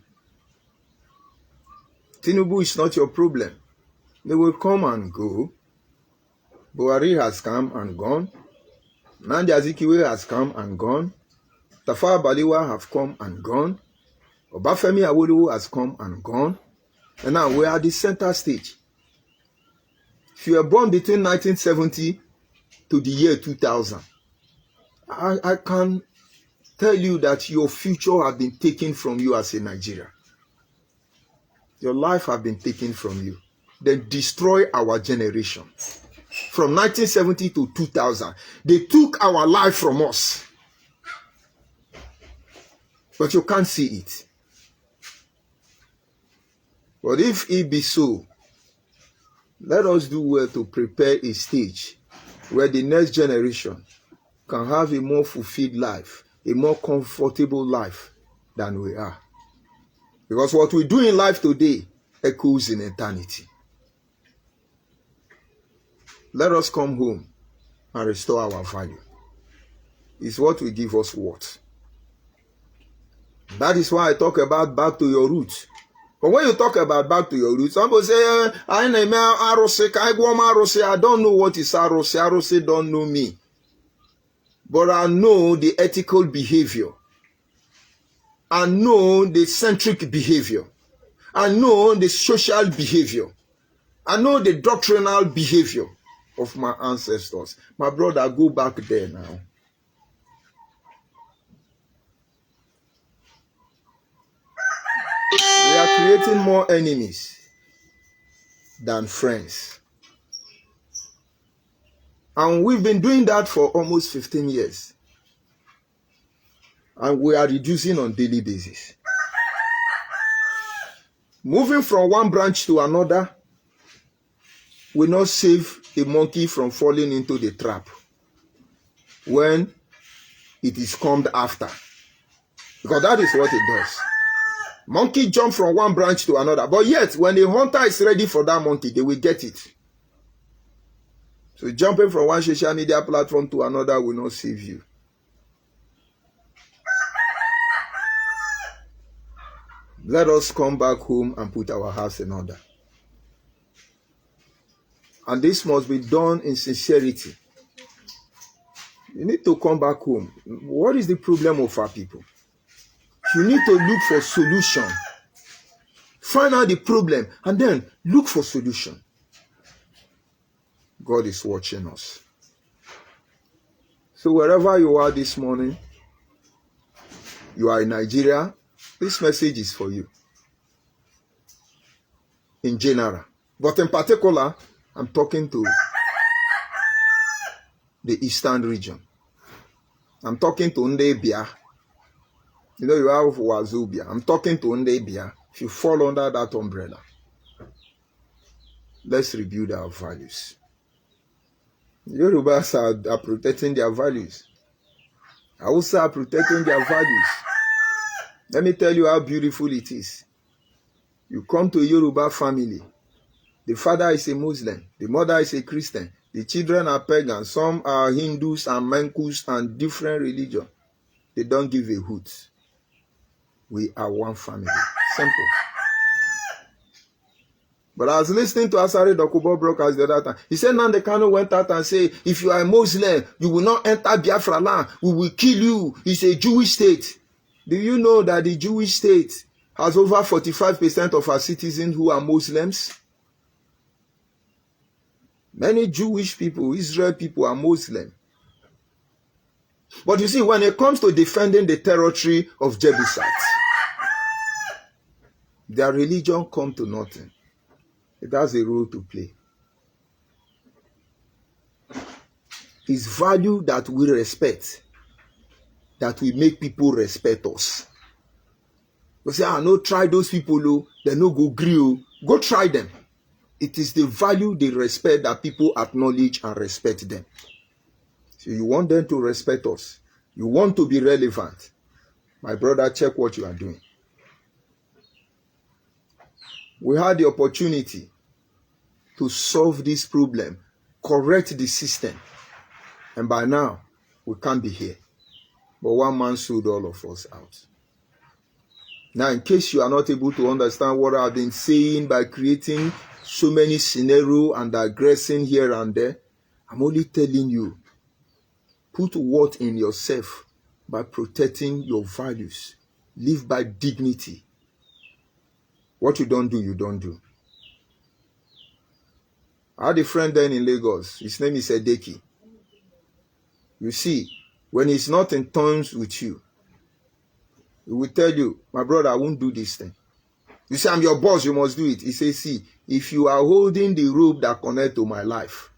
Tinubu is not your problem. They will come and go. Buhari has come and gone. Nnamdi Azikiwe has come and gone. Tafawa Balewa have come and gone. Obafemi Awolowo has come and gone. And now we are at the center stage. If you were born between 1970 to the year 2000, I can tell you that your future has been taken from you as a Nigerian. Your life has been taken from you. They destroy our generation. From 1970 to 2000, they took our life from us. But you can't see it. But if it be so, let us do well to prepare a stage where the next generation can have a more fulfilled life, a more comfortable life than we are. Because what we do in life today echoes in eternity. Let us come home and restore our value. It's what will give us worth. That is why I talk about back to your roots. But when you talk about back to your roots, somebody say, I don't know what is Arose. Arose don't know me. but I know the ethical behavior. I know the centric behavior. I know the social behavior. I know the doctrinal behavior of my ancestors. My brother, go back there now. We are creating more enemies than friends. And we've been doing that for almost 15 years. And we are reducing on a daily basis. Moving from one branch to another will not save a monkey from falling into the trap when it is combed after. Because that is what it does. Monkey jump from one branch to another. But yet, when the hunter is ready for that monkey, they will get it. So jumping from one social media platform to another will not save you. Let us come back home and put our house in order. And this must be done in sincerity. You need to come back home. What is the problem of our people? You need to look for solution. Find out the problem and then look for solution. God is watching us. So wherever you are this morning, you are in Nigeria, this message is for you. In general. But in particular, I'm talking to the Eastern region. I'm talking to Ndebia. You know, you have Wazobia. I'm talking to Ndebia. If you fall under that umbrella, let's rebuild our values. Yorubas are protecting their values. Hausa are protecting their values. Let me tell you how beautiful it is. You come to a Yoruba family. The father is a Muslim. The mother is a Christian. The children are pagans. Some are Hindus and Mankus and different religion. They don't give a hoot. We are one family. Simple. But I was listening to Asari Dokubo broadcast the other time. He said, Nnamdi Kanu went out and said, if you are a Muslim, you will not enter Biafra land. We will kill you. It's a Jewish state. Do you know that the Jewish state has over 45% of our citizens who are Muslims? Many Jewish people, Israel people are Muslim. But you see, when it comes to defending the territory of Jebusites, their religion comes to nothing. It has a role to play. It's value that we respect, that we make people respect us. You say, no, try those people, they no go grill. Go try them. It is the value, the respect that people acknowledge and respect them. So you want them to respect us. You want to be relevant. My brother, check what you are doing. We had the opportunity to solve this problem, correct the system. And by now, we can't be here. But one man sold all of us out. Now, in case you are not able to understand what I've been saying by creating so many scenarios and digressing here and there, I'm only telling you, put worth in yourself by protecting your values. Live by dignity. What you don't do, you don't do. I had a friend then in Lagos. His name is Edeki. You see, when he's not in terms with you, he will tell you, my brother, I won't do this thing. You say, I'm your boss, you must do it. He says, see, if you are holding the rope that connects to my life,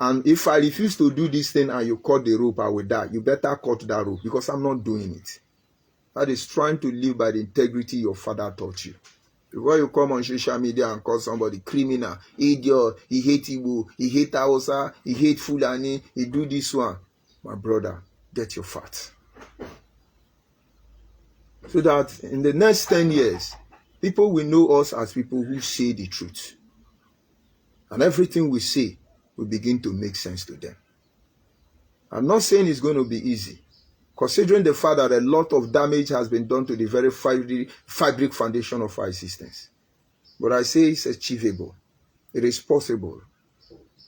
and if I refuse to do this thing and you cut the rope, I will die. You better cut that rope because I'm not doing it. That is trying to live by the integrity your father taught you. Before you come on social media and call somebody criminal, idiot, he hate Igbo, he hate Hausa, he hate Fulani, he do this one. My brother, get your facts. So that in the next 10 years, people will know us as people who say the truth. And everything we say will begin to make sense to them. I'm not saying it's going to be easy, considering the fact that a lot of damage has been done to the very fabric foundation of our existence. But I say it's achievable. It is possible.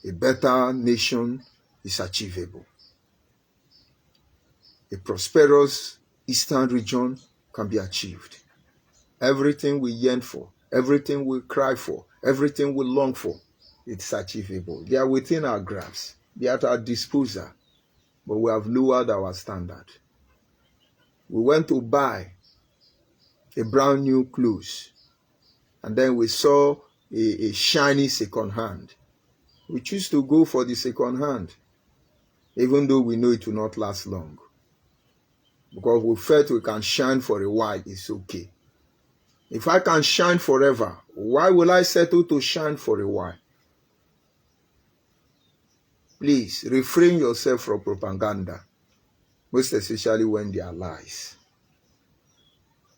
A better nation is achievable. a prosperous eastern region can be achieved. Everything we yearn for, everything we cry for, everything we long for, it's achievable. They are within our grasp. They are at our disposal. But we have lowered our standard. We went to buy a brand new clothes, and then we saw a shiny second hand. We choose to go for the second hand, even though we know it will not last long. Because we felt we can shine for a while, it's okay. If I can shine forever, why will I settle to shine for a while? Please, refrain yourself from propaganda, most especially when they are lies.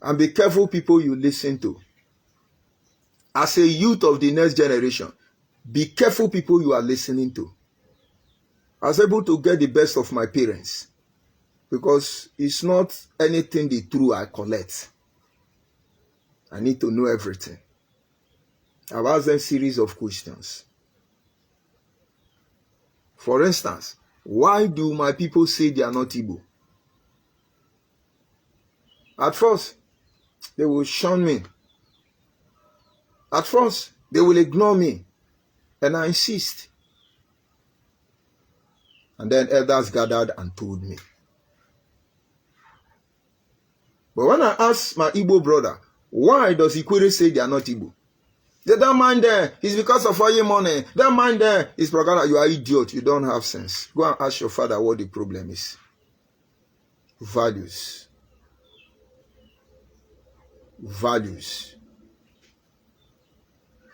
And be careful people you listen to. As a youth of the next generation, be careful people you are listening to. I was able to get the best of my parents because it's not anything they threw I collect. I need to know everything. I've asked them a series of questions. For instance, why do my people say they are not Igbo? At first, they will shun me. At first, they will ignore me. And I insist. And then elders gathered and told me. But when I asked my Igbo brother, why does Ikwere say they are not Igbo? They don't mind them. It's because of all your money. Don't mind them. It's propaganda. You are idiot. You don't have sense. Go and ask your father what the problem is. Values. Values.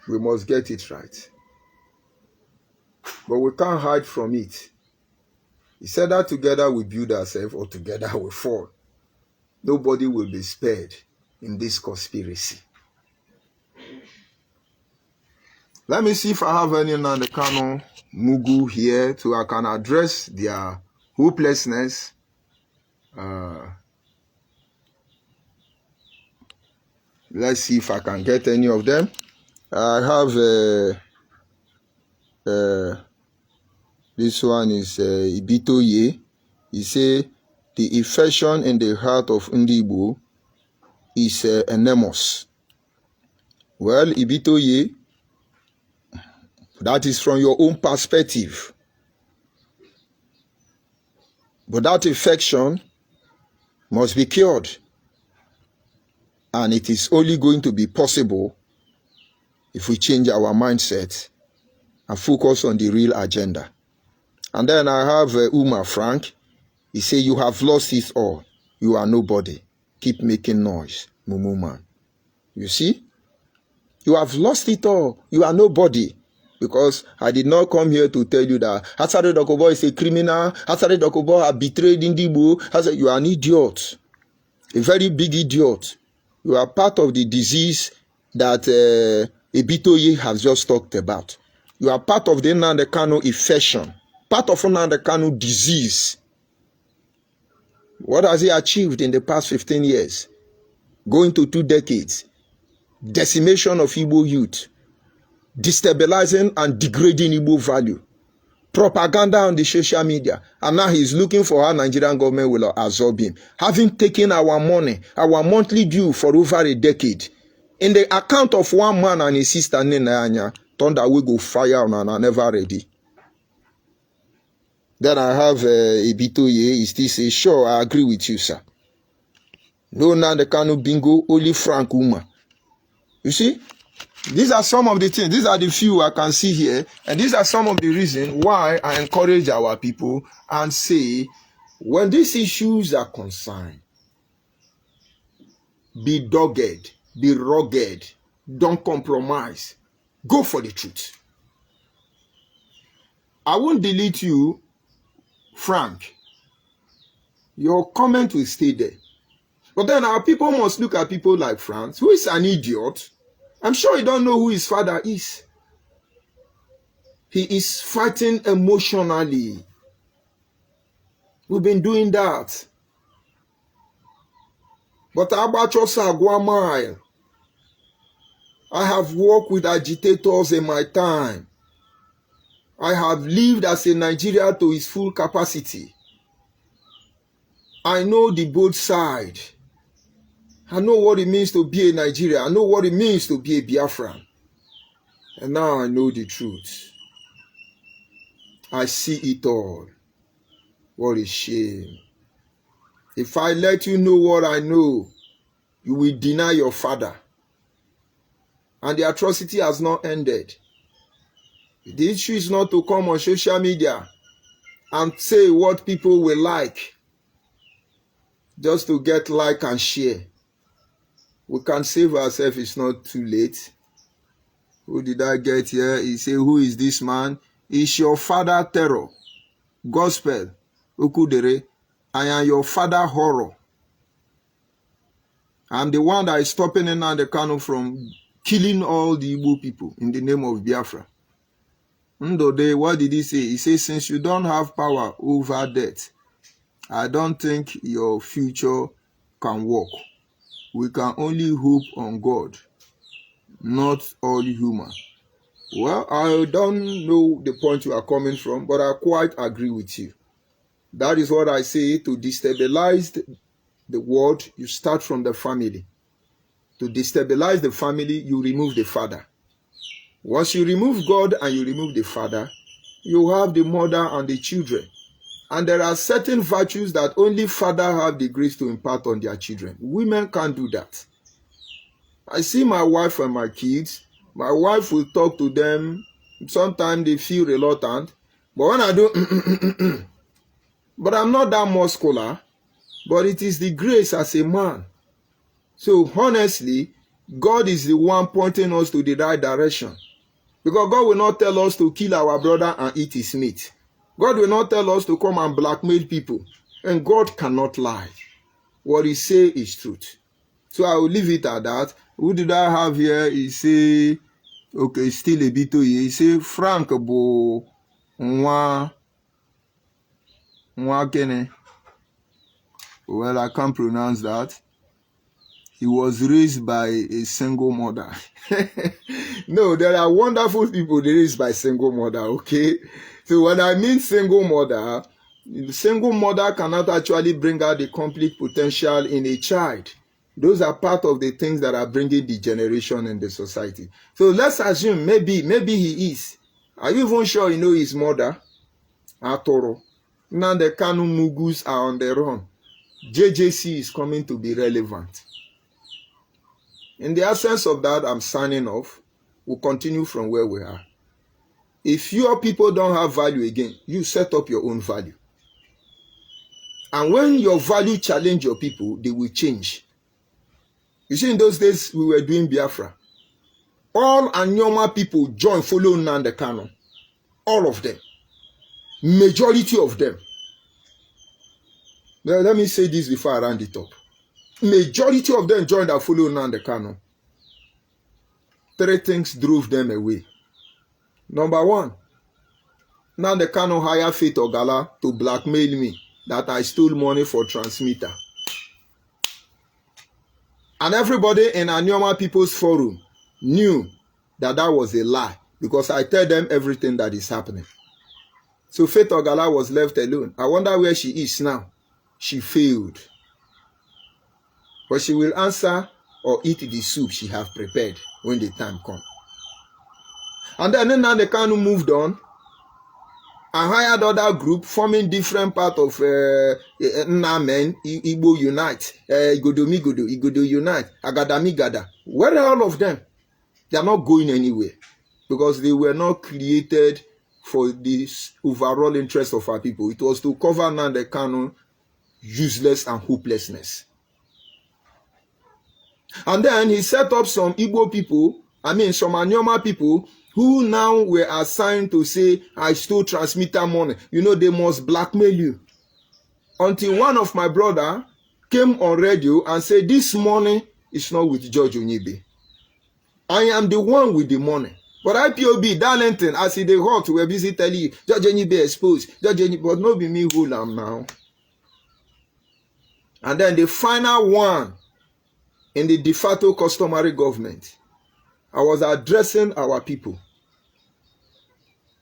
We must get it right. But we can't hide from it. He said that together we build ourselves or together we fall. Nobody will be spared in this conspiracy. Let me see if I have any Nandekano Mugu here so I can address their hopelessness. Let's see if I can get any of them. I have this one is Ibitoye. He say the affection in the heart of Ndibo is enormous. Well, Ibitoye, that is from your own perspective. But that affection must be cured. And it is only going to be possible if we change our mindset and focus on the real agenda. And then I have Uma Frank. He say, you have lost it all. You are nobody. Keep making noise, Mumu man. You see? You have lost it all. You are nobody. Because I did not come here to tell you that Hatsari Dokubo is a criminal. Hatsari Dokubo has betrayed Ndibo. You are an idiot. A very big idiot. You are part of the disease that Ibitoye has just talked about. You are part of the Nandekano infection. Part of Nandekano disease. What has he achieved in the past 15 years? Going to 2 decades. Decimation of Igbo youth. Destabilizing and degrading Igbo value. Propaganda on the social media. And now he's looking for how Nigerian government will absorb him. Having taken our money, our monthly due for over a decade. In the account of one man and his sister, Nenanya, turned that we go fire on and are never ready. Then I have Ibitoye. He still says, sure, I agree with you, sir. No, now the Kanu bingo, only Frank Uma. You see? These are some of the things. These are the few I can see here. And these are some of the reasons why I encourage our people and say, when these issues are concerned, be dogged, be rugged, don't compromise. Go for the truth. I won't delete you, Frank. Your comment will stay there. But then our people must look at people like Frank, who is an idiot. I'm sure you don't know who his father is. He is fighting emotionally. We've been doing that. But Abachosa Guamai, I have worked with agitators in my time. I have lived as a Nigeria to its full capacity. I know the both side. I know what it means to be a Nigerian. I know what it means to be a Biafran. And now I know the truth. I see it all. What a shame. If I let you know what I know, you will deny your father. And the atrocity has not ended. The issue is not to come on social media and say what people will like, just to get like and share. We can save ourselves, it's not too late. Who did I get here? He said, who is this man? Is your father terror? Gospel. Okudere. I am your father horror. I'm the one that is stopping Nnamdi Kanu from killing all the Igbo people in the name of Biafra. Ndode, what did he say? He says, since you don't have power over death, I don't think your future can work. We can only hope on God, not all human. Well, I don't know the point you are coming from, but I quite agree with you. That is what I say. To destabilize the world, you start from the family. To destabilize the family, you remove the father. Once you remove God and you remove the father, you have the mother and the children. And there are certain virtues that only father have the grace to impart on their children. Women can't do that. I see my wife and my kids. My wife will talk to them. Sometimes they feel reluctant. But when I do, but I'm not that muscular. But it is the grace as a man. So honestly, God is the one pointing us to the right direction. Because God will not tell us to kill our brother and eat his meat. God will not tell us to come and blackmail people. And God cannot lie. What he say is truth. So I will leave it at that. Who did I have here? He say, okay, still a bit here. He say, Frank bo nwa kene. Well, I can't pronounce that. He was raised by a single mother. No, there are wonderful people raised by single mother, okay? So when I mean single mother, the single mother cannot actually bring out the complete potential in a child. Those are part of the things that are bringing degeneration in the society. So let's assume maybe he is. Are you even sure you know his mother? Atoro. Now the Kanu Mugus are on the run. JJC is coming to be relevant. In the absence of that, I'm signing off. We'll continue from where we are. If your people don't have value again, you set up your own value. And when your value challenge your people, they will change. You see, in those days, we were doing Biafra. All Anyoma people joined following Nnamdi Kanu. All of them. Majority of them. Now, let me say this before I round it up. Majority of them joined and followed Nnamdi Kanu. 3 things drove them away. Number 1, Nnamdi Kanu hired Faith Ogala to blackmail me that I stole money for transmitter. And everybody in Anyoma People's Forum knew that that was a lie because I tell them everything that is happening. So Faith Ogala was left alone. I wonder where she is now. She failed. But she will answer or eat the soup she have prepared when the time comes. And then Nnamdi Kanu moved on and hired other group forming different part of Nnamen, Igbo Unite, Igodo Unite, Agadami Gada. Where are all of them? They are not going anywhere because they were not created for this overall interest of our people. It was to cover Nnamdi Kanu useless and hopelessness. And then he set up some Igbo people, some Anyoma people, who now were assigned to say, I stole transmitter money. You know, they must blackmail you. Until one of my brother came on radio and said, this money is not with George ONYIBE. I am the one with the money. But IPOB, Darlington, as he dey hot, we are busy telling you, George ONYIBE exposed. George ONYIBE, but not be me who am now. And then the final one, in the de facto customary government, I was addressing our people.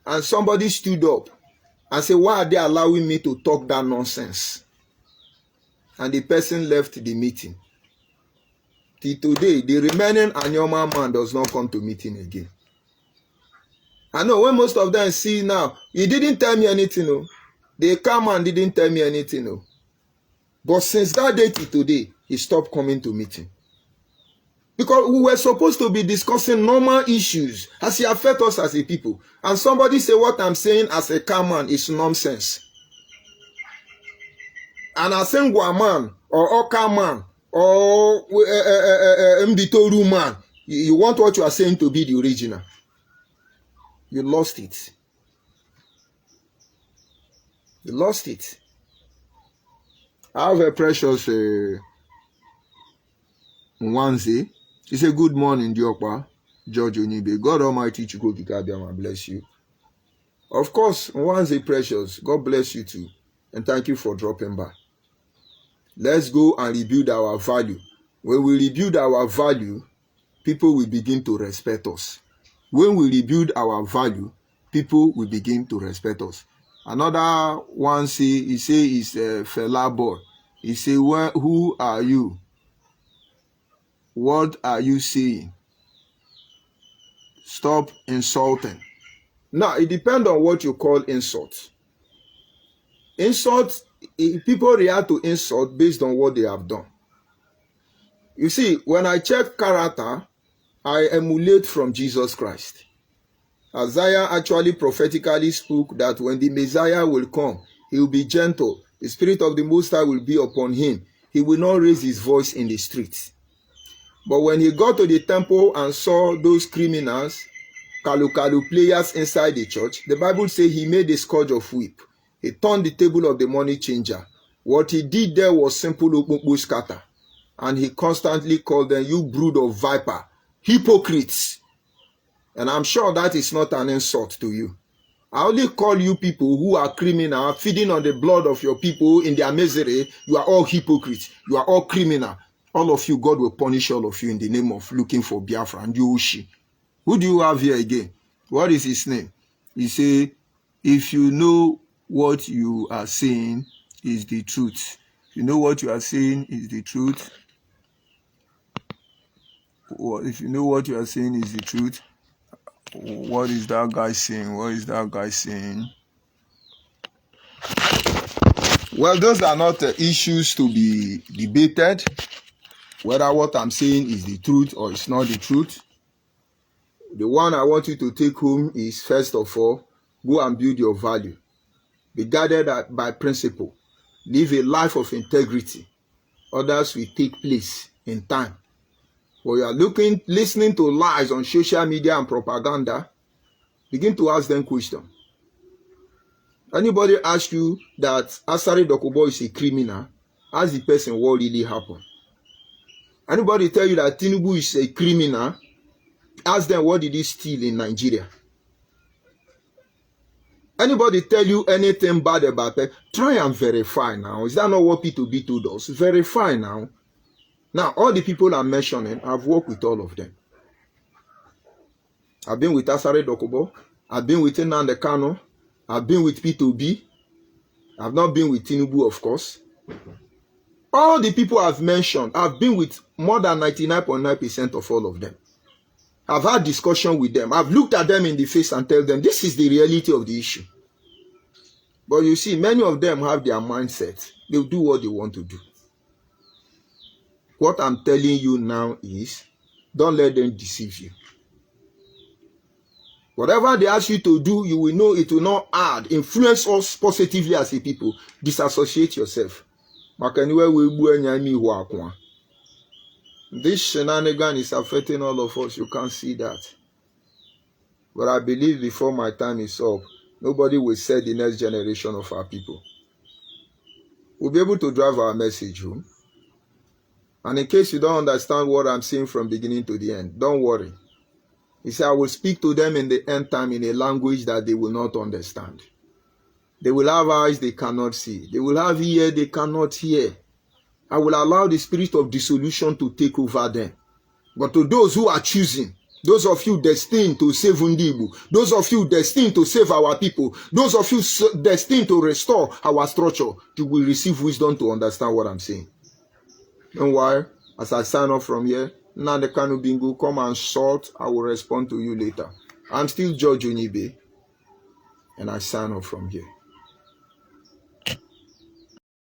And somebody stood up and said, why are they allowing me to talk that nonsense? and the person left the meeting. Till today, the remaining Anyoma man does not come to meeting again. I know when most of them see now, he didn't tell me anything. No. The car man didn't tell me anything. No. But since that day till today, he stopped coming to meeting. Because we were supposed to be discussing normal issues as it affects us as a people. And somebody say what I'm saying as a car man is nonsense. And I say man or car man or Mbitoru man, you want what you are saying to be the original. You lost it. You lost it. I have a precious Nwanze. He said, good morning, Diokpa, George ONYIBE. God Almighty Chukwu bless you. Of course, Nwanze precious. God bless you too. And thank you for dropping by. Let's go and rebuild our value. When we rebuild our value, people will begin to respect us. When we rebuild our value, people will begin to respect us. Another one he say is a fella boy. He say, who are you? What are you saying? Stop insulting. Now, it depends on what you call insult. Insult, people react to insult based on what they have done. You see, when I check character, I emulate from Jesus Christ. Isaiah actually prophetically spoke that when the Messiah will come, he will be gentle. The Spirit of the Most High will be upon him. He will not raise his voice in the streets. But when he got to the temple and saw those criminals, kalu players inside the church, the Bible says he made a scourge of whip. He turned the table of the money changer. What he did there was simple okpukpu scatter. And he constantly called them, you brood of viper, hypocrites. And I'm sure that is not an insult to you. I only call you people who are criminal, feeding on the blood of your people in their misery. You are all hypocrites. You are all criminal. All of you, God will punish all of you in the name of looking for Biafra and Yushi. Who do you have here again? What is his name? He say, if you know what you are saying is the truth. You know what you are saying is the truth. If you know what you are saying is the truth, what is that guy saying? What is that guy saying? Well, those are not issues to be debated. Whether what I'm saying is the truth or it's not the truth. The one I want you to take home is, first of all, go and build your value. Be guided by principle. Live a life of integrity. Others will take place in time. When you are listening to lies on social media and propaganda, begin to ask them questions. Anybody ask you that Asari Dokubo is a criminal, ask the person what really happened. Anybody tell you that Tinubu is a criminal, ask them what did he steal in Nigeria. Anybody tell you anything bad about it, try and verify now. Is that not what P2B told us? Verify now. Now, all the people I'm mentioning, I've worked with all of them. I've been with Asare Dokubo. I've been with Nnamdi Kanu. I've been with P2B. I've not been with Tinubu, of course. All the people I've mentioned, I've been with more than 99.9% of all of them. I've had discussion with them. I've looked at them in the face and tell them, this is the reality of the issue. But you see, many of them have their mindset. They'll do what they want to do. What I'm telling you now is, don't let them deceive you. Whatever they ask you to do, you will know it will not add, influence us positively as a people. Disassociate yourself. This shenanigan is affecting all of us. You can't see that. But I believe before my time is up, nobody will set the next generation of our people. We'll be able to drive our message home. And in case you don't understand what I'm saying from beginning to the end, don't worry. He said, I will speak to them in the end time in a language that they will not understand. They will have eyes they cannot see. They will have ears they cannot hear. I will allow the spirit of dissolution to take over them. But to those who are choosing, Those of you destined to save ONYIBE, those of you destined to save our people, those of you destined to restore our structure, you will receive wisdom to understand what I'm saying. Don't worry, as I sign off from here, now the Kanu Bingo, come and sort, I will respond to you later. I'm still Judge ONYIBE, and I sign off from here.